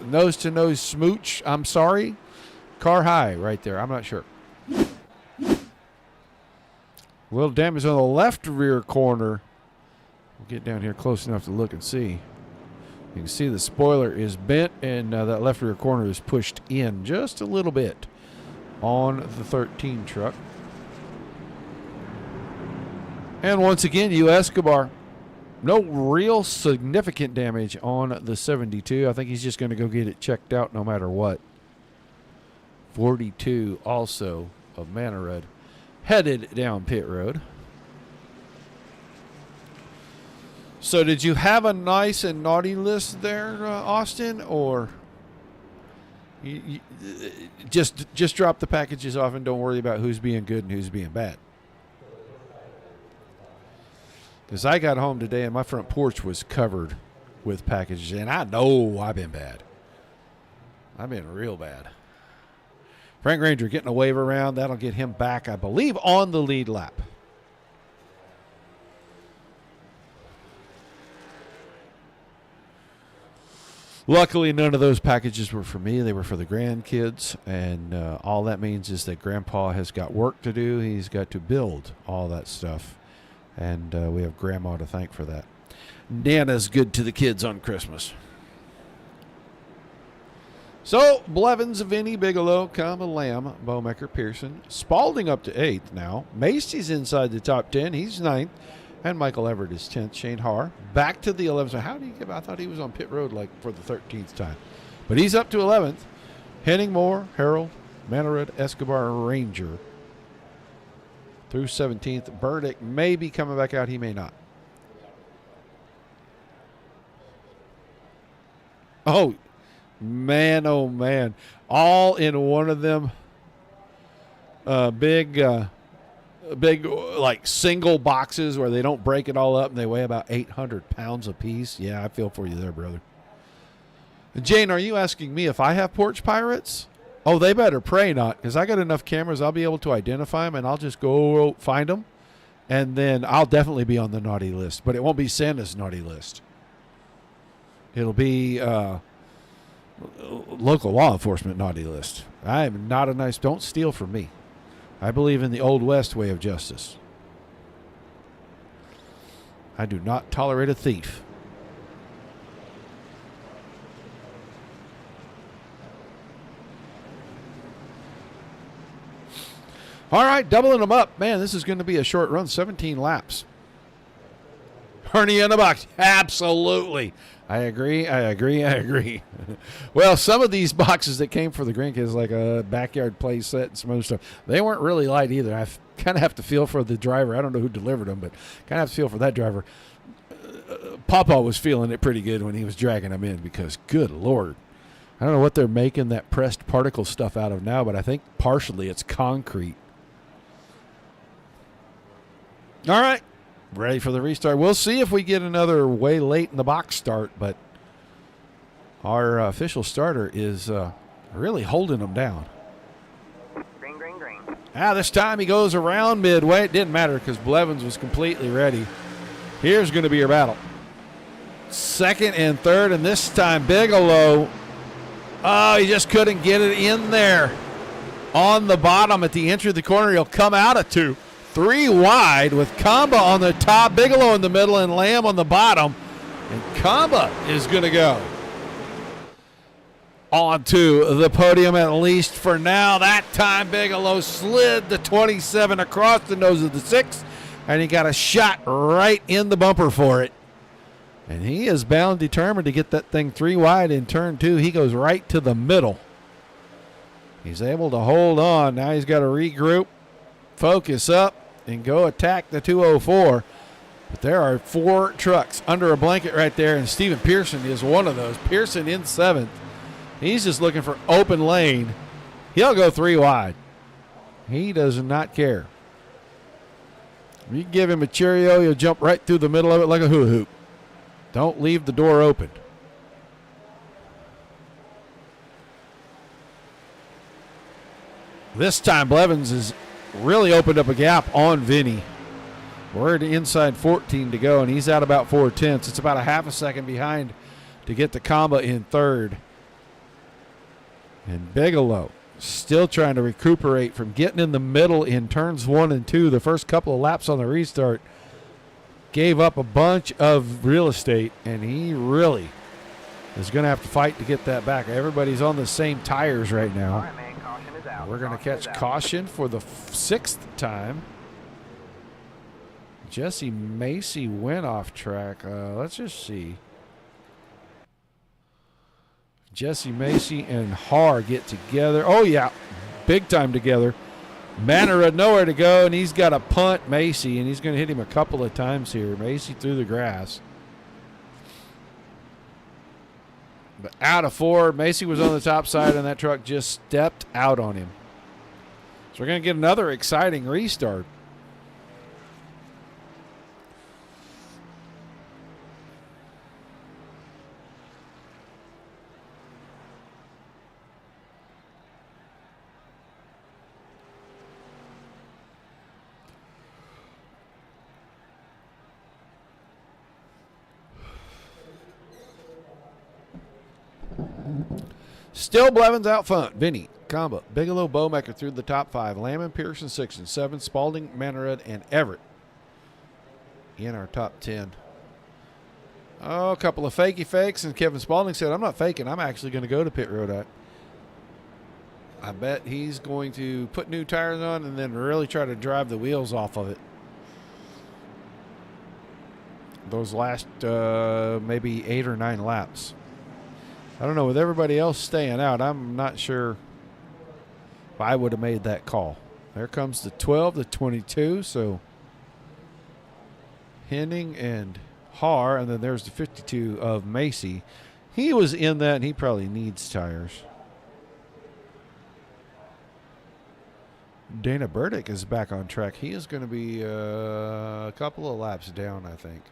A: nose-to-nose smooch. I'm sorry. Car high right there. I'm not sure. A little damage on the left rear corner. We'll get down here close enough to look and see. You can see the spoiler is bent, and that left rear corner is pushed in just a little bit on the 13 truck. And once again, U. Escobar, no real significant damage on the 72. I think he's just going to go get it checked out no matter what. 42 also of Mannerud headed down pit road. So did you have a nice and naughty list there, Austin, or you just drop the packages off and don't worry about who's being good and who's being bad? Because I got home today and my front porch was covered with packages, and I know I've been bad. I've been real bad. Frank Ranger getting a wave around. That'll get him back, I believe, on the lead lap. Luckily, none of those packages were for me. They were for the grandkids, and all that means is that Grandpa has got work to do. He's got to build all that stuff, and we have Grandma to thank for that. Nana's good to the kids on Christmas. So, Blevins, Vinny, Bigelow, Comma, Lamb, Bowmaker, Pearson. Spalding up to 8th now. Macy's inside the top 10. He's 9th. And Michael Everett is 10th. Shane Haar back to the 11th. So how do you get? I thought he was on pit road like for the 13th time. But he's up to 11th. Henning, Moore, Harold, Mannerud, Escobar, Ranger. Through 17th. Burdick may be coming back out. He may not. Oh, man, oh, man. All in one of them big like single boxes where they don't break it all up and they weigh about 800 pounds a piece. Yeah, I feel for you there, brother. Jane, are you asking me if I have porch pirates? Oh, they better pray not, because I got enough cameras I'll be able to identify them, and I'll just go find them, and then I'll definitely be on the naughty list. But it won't be Santa's naughty list. It'll be local law enforcement naughty list. I am not a nice. Don't steal from me. I believe in the Old West way of justice. I do not tolerate a thief. All right, doubling them up. Man, this is going to be a short run, 17 laps. Hernia in the box. Absolutely. I agree. Well, some of these boxes that came for the grandkids, like a backyard play set and some other stuff, they weren't really light either. I kind of have to feel for the driver. I don't know who delivered them, but kind of have to feel for that driver. Papa was feeling it pretty good when he was dragging them in because, good Lord, I don't know what they're making that pressed particle stuff out of now, but I think partially it's concrete. All right. Ready for the restart. We'll see if we get another way late in the box start, but our official starter is really holding them down.
C: Green, green, green.
A: This time he goes around midway. It didn't matter because Blevins was completely ready. Here's going to be your battle. Second and third, and this time Bigelow. Oh, he just couldn't get it in there. On the bottom at the entry of the corner, he'll come out of 2. 3 wide with Kamba on the top, Bigelow in the middle, and Lamb on the bottom. And Kamba is going to go onto the podium, at least for now. That time Bigelow slid the 27 across the nose of the 6, and he got a shot right in the bumper for it. And he is bound, determined to get that thing 3 wide in turn 2. He goes right to the middle. He's able to hold on. Now he's got to regroup, focus up, and go attack the 204. But there are 4 trucks under a blanket right there, and Stephen Pearson is one of those. Pearson in 7th. He's just looking for open lane. He'll go 3 wide. He does not care. You give him a Cheerio, he'll jump right through the middle of it like a hula hoop. Don't leave the door open. This time, Blevins has really opened up a gap on Vinny. We're at inside 14 to go, and he's out about 4/10. It's about a half a second behind to get the Kamba in 3rd. And Bigelow still trying to recuperate from getting in the middle in turns 1 and 2. The first couple of laps on the restart gave up a bunch of real estate, and he really is going to have to fight to get that back. Everybody's on the same tires right
C: All
A: now.
C: right, man. Caution is out.
A: We're going to
C: Caution is
A: catch
C: out.
A: caution for the 6th time. Jesse Macy went off track. Let's just see. Jesse Macy and Har get together. Oh, yeah. Big time together. Manor had nowhere to go, and he's got to punt Macy, and he's going to hit him a couple of times here. Macy through the grass. But out of 4, Macy was on the top side, and that truck just stepped out on him. So we're going to get another exciting restart. Still Blevins out front. Vinny, Kamba, Bigelow, Bowmaker through the top 5. Lamb, Pearson 6 and 7. Spalding, Manorud, and Everett in our top 10. Oh, a couple of fakey fakes, and Kevin Spalding said, I'm not faking. I'm actually going to go to pit road. I bet he's going to put new tires on and then really try to drive the wheels off of it. Those last maybe 8 or 9 laps. I don't know, with everybody else staying out, I'm not sure if I would have made that call. There comes the 12, the 22, so Henning and Har, and then there's the 52 of Macy. He was in that, and he probably needs tires. Dana Burdick is back on track. He is going to be a couple of laps down, I think.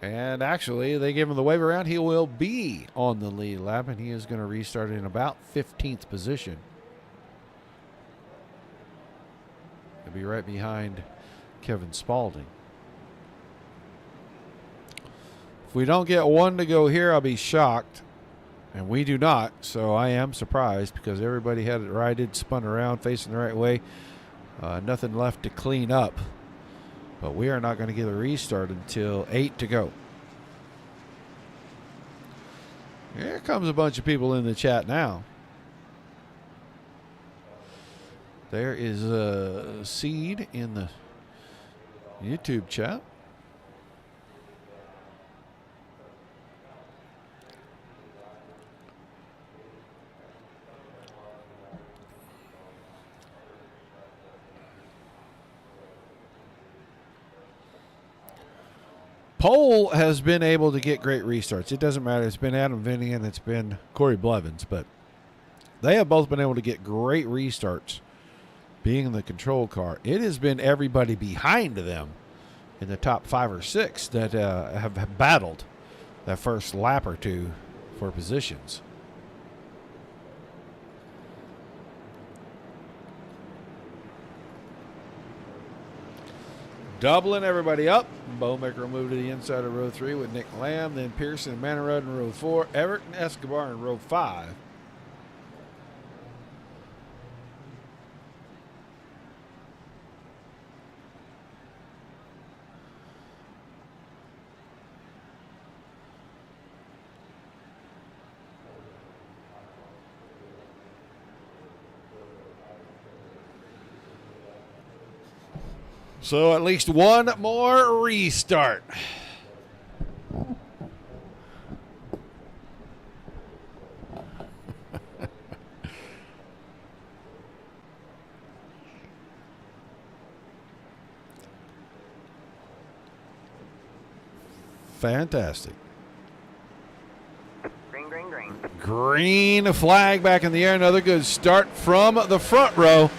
A: And actually, they give him the wave around. He will be on the lead lap, and he is going to restart in about 15th position. He'll be right behind Kevin Spalding. If we don't get one to go here, I'll be shocked. And we do not, so I am surprised because everybody had it righted, spun around, facing the right way. Nothing left to clean up. But we are not going to get a restart until 8 to go. Here comes a bunch of people in the chat now. There is a seed in the YouTube chat. Pole has been able to get great restarts. It doesn't matter. It's been Adam Vinny and it's been Corey Blevins, but they have both been able to get great restarts being in the control car. It has been everybody behind them in the top 5 or 6 that have battled that first lap or two for positions. Doubling everybody up. Bowmaker will move to the inside of row 3 with Nick Lamb, then Pearson and Manorud in row 4, Everett and Escobar in row 5. So at least one more restart. Fantastic.
C: Green, green, green.
A: Green flag back in the air. Another good start from the front row.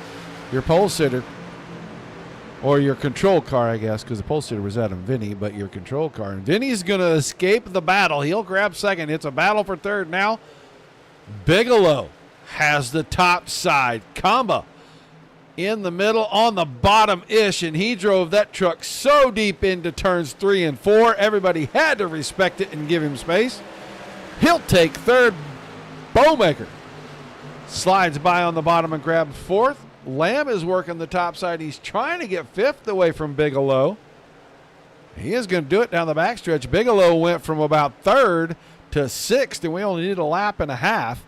A: Your pole sitter, or your control car, I guess, because the pole sitter was Adam Vinny, but your control car. And Vinny's going to escape the battle. He'll grab second. It's a battle for third now. Bigelow has the top side. Kamba in the middle on the bottom-ish, and he drove that truck so deep into turns 3 and 4. Everybody had to respect it and give him space. He'll take third. Bowmaker slides by on the bottom and grabs fourth. Lamb is working the top side. He's trying to get fifth away from Bigelow. He is going to do it down the backstretch. Bigelow went from about third to sixth, and we only need a lap and a half.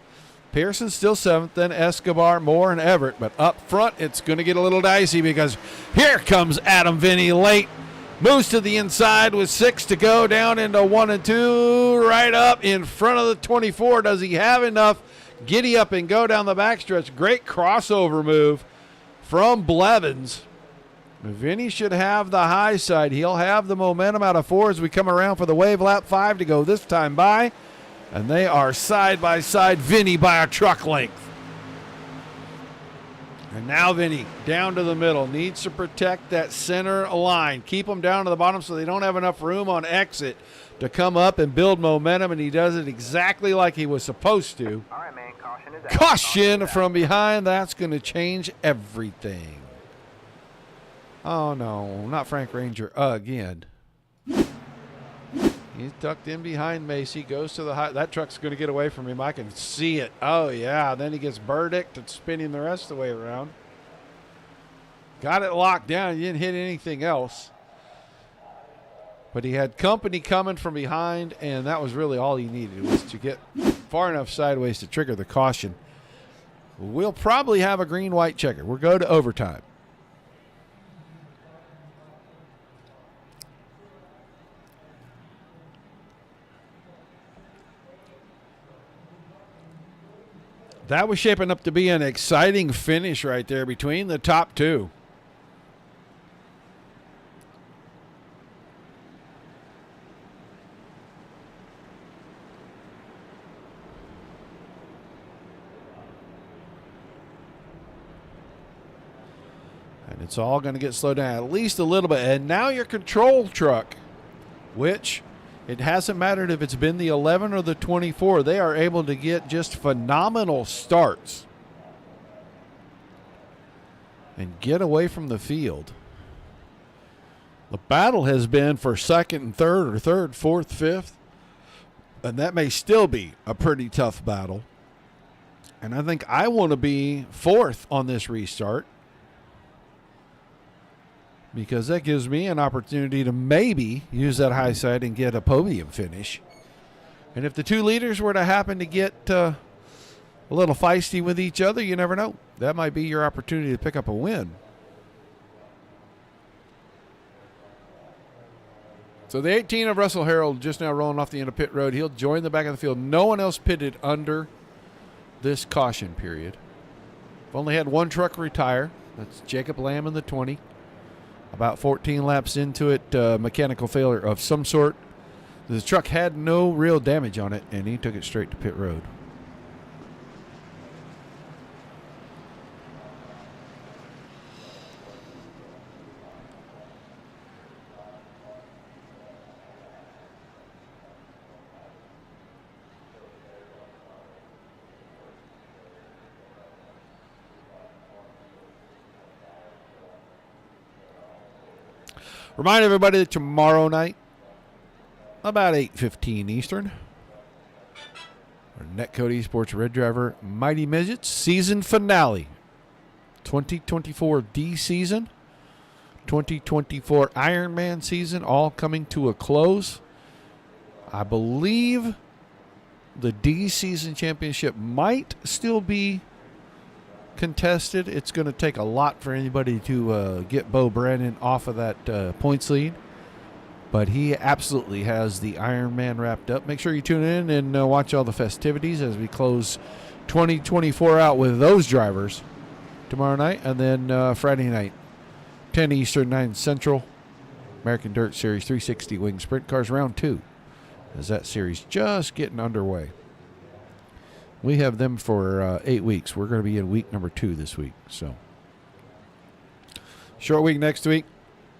A: Pearson's still seventh, then Escobar, Moore, and Everett. But up front, it's going to get a little dicey because here comes Adam Vinny late. Moves to the inside with 6 to go, down into 1 and 2, right up in front of the 24. Does he have enough? Giddy up and go down the backstretch. Great crossover move from Blevins. Vinny should have the high side. He'll have the momentum out of 4 as we come around for the wave lap 5 to go this time by. And they are side by side. Vinny by a truck length. And now Vinny down to the middle. Needs to protect that center line. Keep them down to the bottom so they don't have enough room on exit to come up and build momentum. And he does it exactly like he was supposed to.
C: All right, man. Caution is out.
A: Caution from behind. That's going to change everything. Oh, no. Not Frank Ranger again. He's tucked in behind Macy. Goes to the high. That truck's going to get away from him. I can see it. Oh, yeah. Then he gets Burdick to spin him the rest of the way around. Got it locked down. He didn't hit anything else. But he had company coming from behind, and that was really all he needed, was to get far enough sideways to trigger the caution. We'll probably have a green-white checker. We'll go to overtime. That was shaping up to be an exciting finish right there between the top two. And it's all going to get slowed down at least a little bit. And now your control truck, which it hasn't mattered if it's been the 11 or the 24. They are able to get just phenomenal starts and get away from the field. The battle has been for second and third, or third, fourth, fifth. And that may still be a pretty tough battle. And I think I want to be fourth on this restart, because that gives me an opportunity to maybe use that high side and get a podium finish. And if the two leaders were to happen to get a little feisty with each other, you never know. That might be your opportunity to pick up a win. So the 18 of Russell Harold just now rolling off the end of pit road. He'll join the back of the field. No one else pitted under this caution period. We've only had one truck retire. That's Jacob Lamb in the 20. About 14 laps into it, mechanical failure of some sort. The truck had no real damage on it, and he took it straight to pit road. Remind everybody that tomorrow night, about 8:15 Eastern, our Netcode Esports Red Driver Mighty Midgets season finale. 2024 D season, 2024 Ironman season, all coming to a close. I believe the D season championship might still be contested. It's going to take a lot for anybody to get Bo Brandon off of that points lead, but he absolutely has the Ironman wrapped up. Make sure you tune in and watch all the festivities as we close 2024 out with those drivers tomorrow night, and then Friday night, 10 Eastern, 9 Central, American Dirt Series 360 Wing Sprint Cars Round 2, as that series just getting underway. We have them for 8 weeks. We're going to be in week number 2 this week. So, short week next week.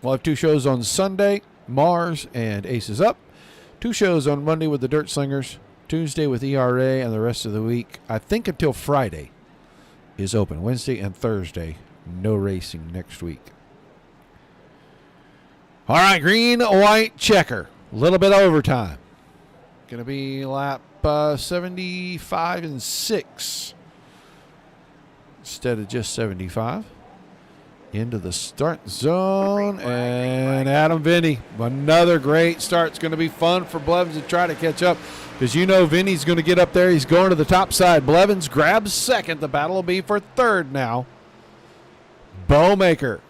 A: We'll have 2 shows on Sunday, Mars and Aces Up. 2 shows on Monday with the Dirt Slingers. Tuesday with ERA, and the rest of the week, I think until Friday, is open. Wednesday and Thursday, no racing next week. All right, green, white, checker. A little bit of overtime. Going to be lap 75 and 6 instead of just 75. Into the start zone, and Adam Vinny. Another great start. It's going to be fun for Blevins to try to catch up, because you know Vinny's going to get up there. He's going to the top side. Blevins grabs second. The battle will be for third now. Bowmaker.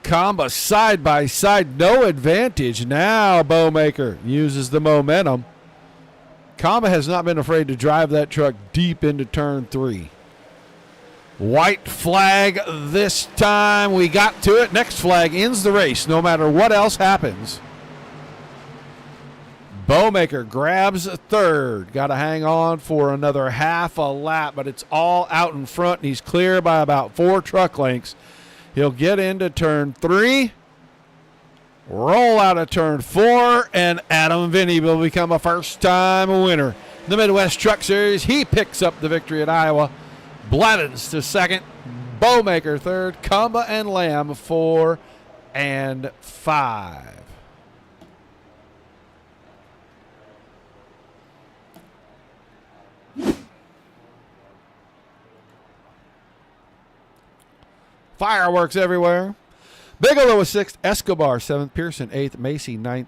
A: Comba side by side. No advantage. Now Bowmaker uses the momentum. Comba has not been afraid to drive that truck deep into turn 3. White flag this time. We got to it. Next flag ends the race no matter what else happens. Bowmaker grabs third. Got to hang on for another half a lap, but it's all out in front, and he's clear by about 4 truck lengths. He'll get into turn 3, roll out of turn 4, and Adam Vinny will become a first-time winner. In the Midwest Truck Series, he picks up the victory at Iowa. Blevins to second, Bowmaker third, Comba and Lamb 4 and 5. Fireworks everywhere. Bigelow was 6th, Escobar 7th, Pearson 8th, Macy 9th,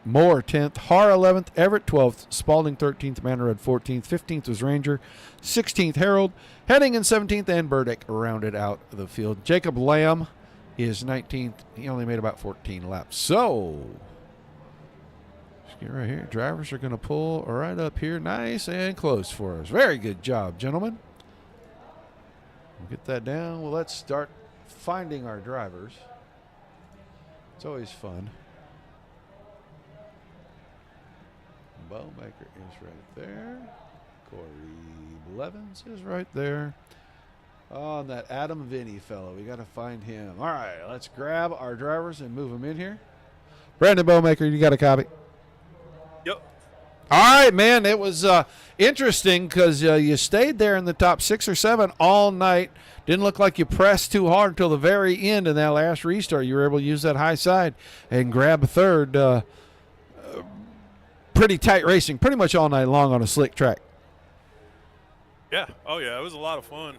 A: Moore 10th, Har 11th, Everett 12th, Spalding 13th, Manorad 14th, 15th was Ranger, 16th Harold, Henningen 17th, and Burdick rounded out the field. Jacob Lamb is 19th. He only made about 14 laps. So, let's get right here. Drivers are going to pull right up here nice and close for us. Very good job, gentlemen. We'll get that down. Well, let's start finding our drivers. It's always fun. Bowmaker is right there. Corey Blevins is right there. Oh, and that Adam Vinny fellow. We got to find him. All right, let's grab our drivers and move them in here. Brandon Bowmaker, you got a copy?
D: Yep.
A: All right, man. It was interesting because you stayed there in the top 6 or 7 all night. Didn't look like you pressed too hard until the very end. In that last restart, you were able to use that high side and grab a third. Pretty tight racing, pretty much all night long on a slick track.
D: Yeah. Oh, yeah. It was a lot of fun.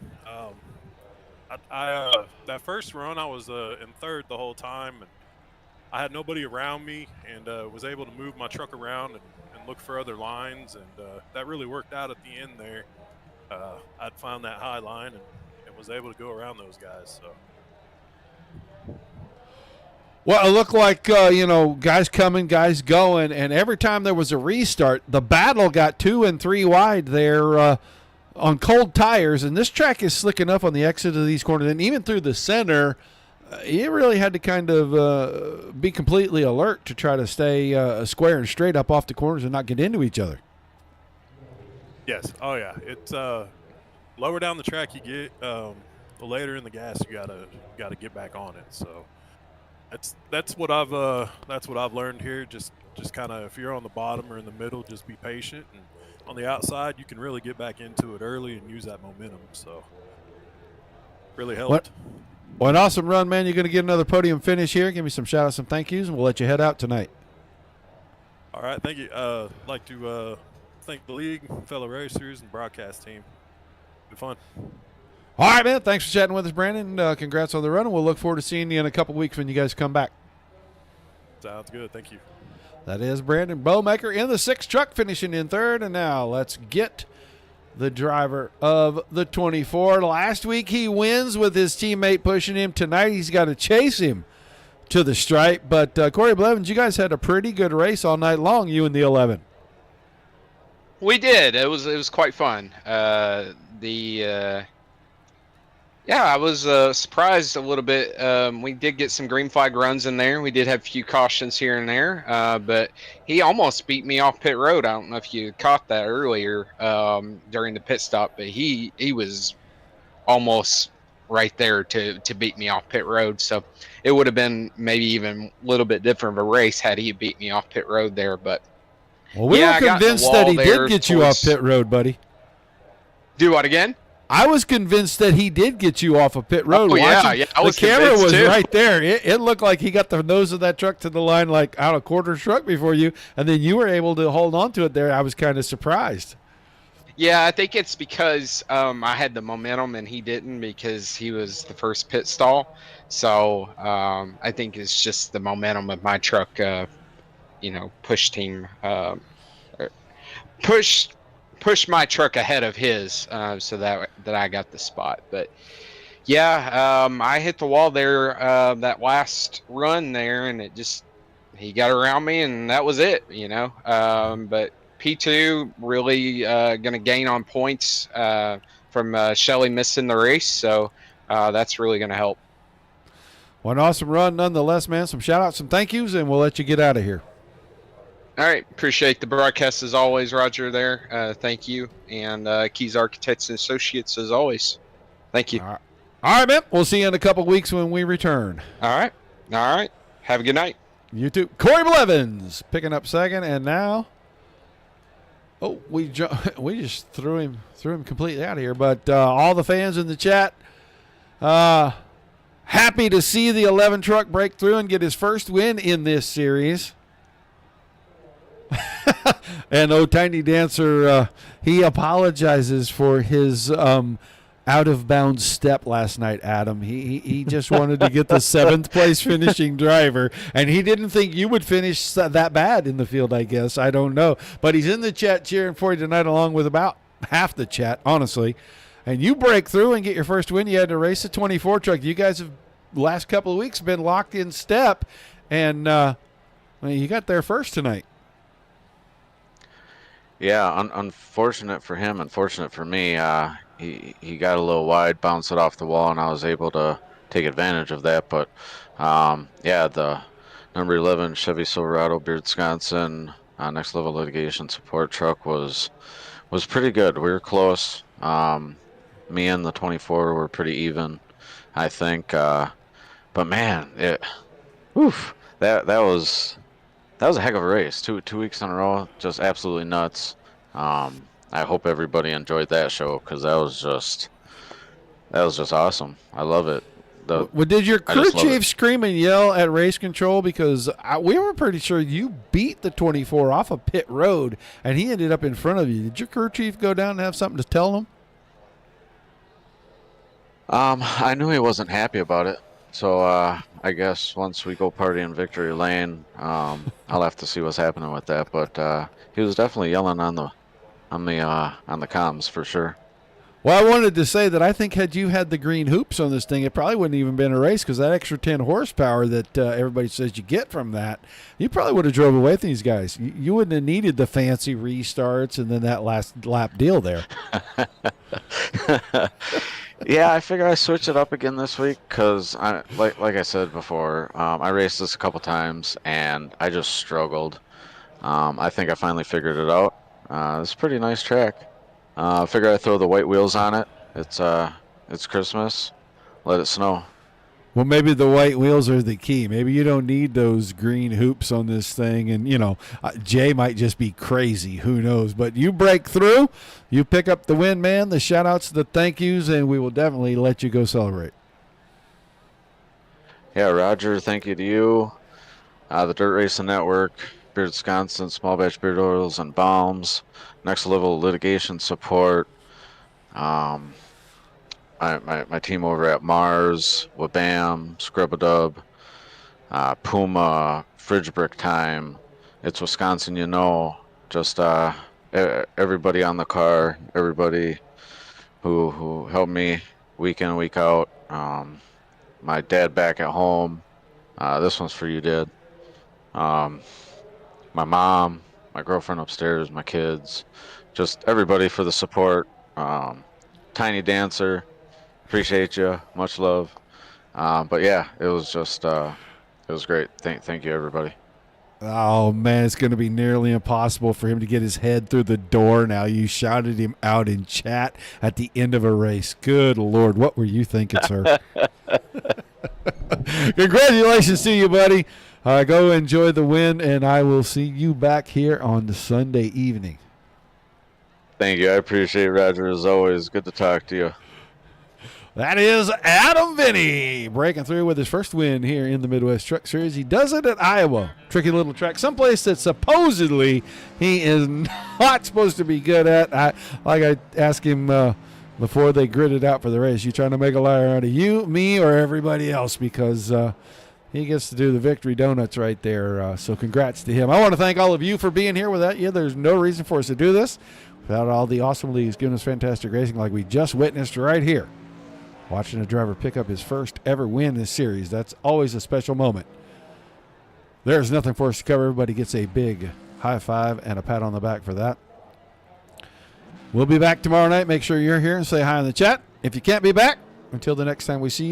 D: That first run, I was in third the whole time, and I had nobody around me, and was able to move my truck around and look for other lines, and that really worked out at the end there. I'd found that high line and was able to go around those guys. So.
A: Well, it looked like, guys coming, guys going, and every time there was a restart, the battle got 2 and 3 wide there on cold tires, and this track is slick enough on the exit of these corners, and even through the center, you really had to kind of be completely alert to try to stay square and straight up off the corners and not get into each other.
D: Yes. Oh, yeah. It's lower down the track you get, the later in the gas you gotta get back on it. So. That's what I've learned here. Just kind of, if you're on the bottom or in the middle, just be patient. And on the outside, you can really get back into it early and use that momentum. So really helped.
A: Well, an awesome run, man. You're going to get another podium finish here. Give me some shout outs, some thank yous, and we'll let you head out tonight.
D: All right, thank you. I'd like to thank the league, fellow racers, and broadcast team. Good fun.
A: All right, man. Thanks for chatting with us, Brandon. Congrats on the run, and we'll look forward to seeing you in a couple weeks when you guys come back.
D: Sounds good. Thank you.
A: That is Brandon Bowmaker in the 6th truck, finishing in 3rd. And now let's get the driver of the 24. Last week he wins with his teammate pushing him. Tonight he's got to chase him to the stripe. But Corey Blevins, you guys had a pretty good race all night long, you and the 11.
E: We did. It was quite fun. Yeah, I was surprised a little bit. We did get some green flag runs in there. We did have a few cautions here and there, but he almost beat me off pit road. I don't know if you caught that earlier during the pit stop, but he was almost right there to beat me off pit road. So it would have been maybe even a little bit different of a race had he beat me off pit road there. But
A: Well, we
E: yeah,
A: were
E: I got in the
A: convinced that
E: wall
A: he did
E: there
A: get you off
E: towards.
A: pit road, buddy.
E: Do what again?
A: I was convinced that he did get you off of pit road.
E: Oh yeah,
A: Watching,
E: yeah. I was
A: the camera
E: convinced
A: was
E: too.
A: right there. It looked like he got the nose of that truck to the line like out a quarter truck before you, and then you were able to hold on to it there. I was kind of surprised.
E: Yeah, I think it's because I had the momentum and he didn't because he was the first pit stall. So I think it's just the momentum of my truck, pushed him, or pushed my truck ahead of his, so that I got the spot. But yeah, I hit the wall there that last run there, and he got around me, and that was it. But P2 really going to gain on points from Shelly missing the race, so that's really going to help.
A: Well, an awesome run nonetheless, man. Some shout outs, some thank yous, and we'll let you get out of here.
E: All right, appreciate the broadcast as always, Roger. There, thank you, and Keys Architects and Associates as always. Thank you.
A: All right, man. We'll see you in a couple weeks when we return.
E: All right. Have a good night.
A: You too. Corey Blevins picking up second, and now, we just threw him completely out of here. But all the fans in the chat, happy to see the 11 truck break through and get his first win in this series. And Tiny Dancer, he apologizes for his out of bounds step last night, Adam. He just wanted to get the 7th place finishing driver, and he didn't think you would finish that bad in the field, I guess. I don't know. But he's in the chat cheering for you tonight, along with about half the chat, honestly. And you break through and get your first win. You had to race a 24 truck. You guys have, last couple of weeks, been locked in step, and you got there first tonight.
B: Yeah, unfortunate for him, unfortunate for me. He got a little wide, bounced it off the wall, and I was able to take advantage of that. But the number 11 Chevy Silverado Beard Wisconsin next level litigation support truck was pretty good. We were close. Me and the 24 were pretty even, I think. But man, that was a heck of a race. Two weeks in a row, just absolutely nuts. I hope everybody enjoyed that show because that was just awesome. I love it.
A: Did your crew chief scream and yell at race control? Because we were pretty sure you beat the 24 off of pit road, and he ended up in front of you. Did your crew chief go down and have something to tell him?
B: I knew he wasn't happy about it. So I guess once we go party in Victory Lane, I'll have to see what's happening with that. But he was definitely yelling on the comms for sure.
A: Well, I wanted to say that I think had you had the green hoops on this thing, it probably wouldn't even been a race because that extra 10 horsepower that everybody says you get from that, you probably would have drove away with these guys. You wouldn't have needed the fancy restarts and then that last lap deal there.
B: Yeah, I figure I switch it up again this week because, like I said before, I raced this a couple times and I just struggled. I think I finally figured it out. It's a pretty nice track. I figure I throw the white wheels on it. It's Christmas. Let it snow.
A: Well, maybe the white wheels are the key. Maybe you don't need those green hoops on this thing. And, Jay might just be crazy. Who knows? But you break through. You pick up the win, man. The shout-outs, the thank yous, and we will definitely let you go celebrate.
B: Yeah, Roger, thank you to you. The Dirt Racing Network, Beard Wisconsin, Small Batch Beard Oils and Balms, Next Level Litigation Support, my team over at Mars, Wabam, Scrub-a-Dub, Puma, Fridge Brick Time, It's Wisconsin, just everybody on the car, everybody who helped me week in, week out. My dad back at home. This one's for you, Dad. My mom, my girlfriend upstairs, my kids, just everybody for the support. Tiny Dancer, Appreciate you. Much love. But yeah, it was just it was great. Thank you, everybody.
A: Oh, man, it's going to be nearly impossible for him to get his head through the door now. You shouted him out in chat at the end of a race. Good Lord, what were you thinking, sir? Congratulations to you, buddy. Go enjoy the win, and I will see you back here on the Sunday evening.
B: Thank you. I appreciate it, Roger, as always. Good to talk to you.
A: That is Adam Vinny breaking through with his first win here in the Midwest Truck Series. He does it at Iowa. Tricky little track, someplace that supposedly he is not supposed to be good at. I asked him before they gridded out for the race, you trying to make a liar out of you, me, or everybody else? Because he gets to do the victory donuts right there. So congrats to him. I want to thank all of you for being here. Without you, there's no reason for us to do this. Without all the awesome leagues giving us fantastic racing like we just witnessed right here. Watching a driver pick up his first ever win in this series, that's always a special moment. There's nothing for us to cover. Everybody gets a big high five and a pat on the back for that. We'll be back tomorrow night. Make sure you're here and say hi in the chat. If you can't be back, until the next time we see you.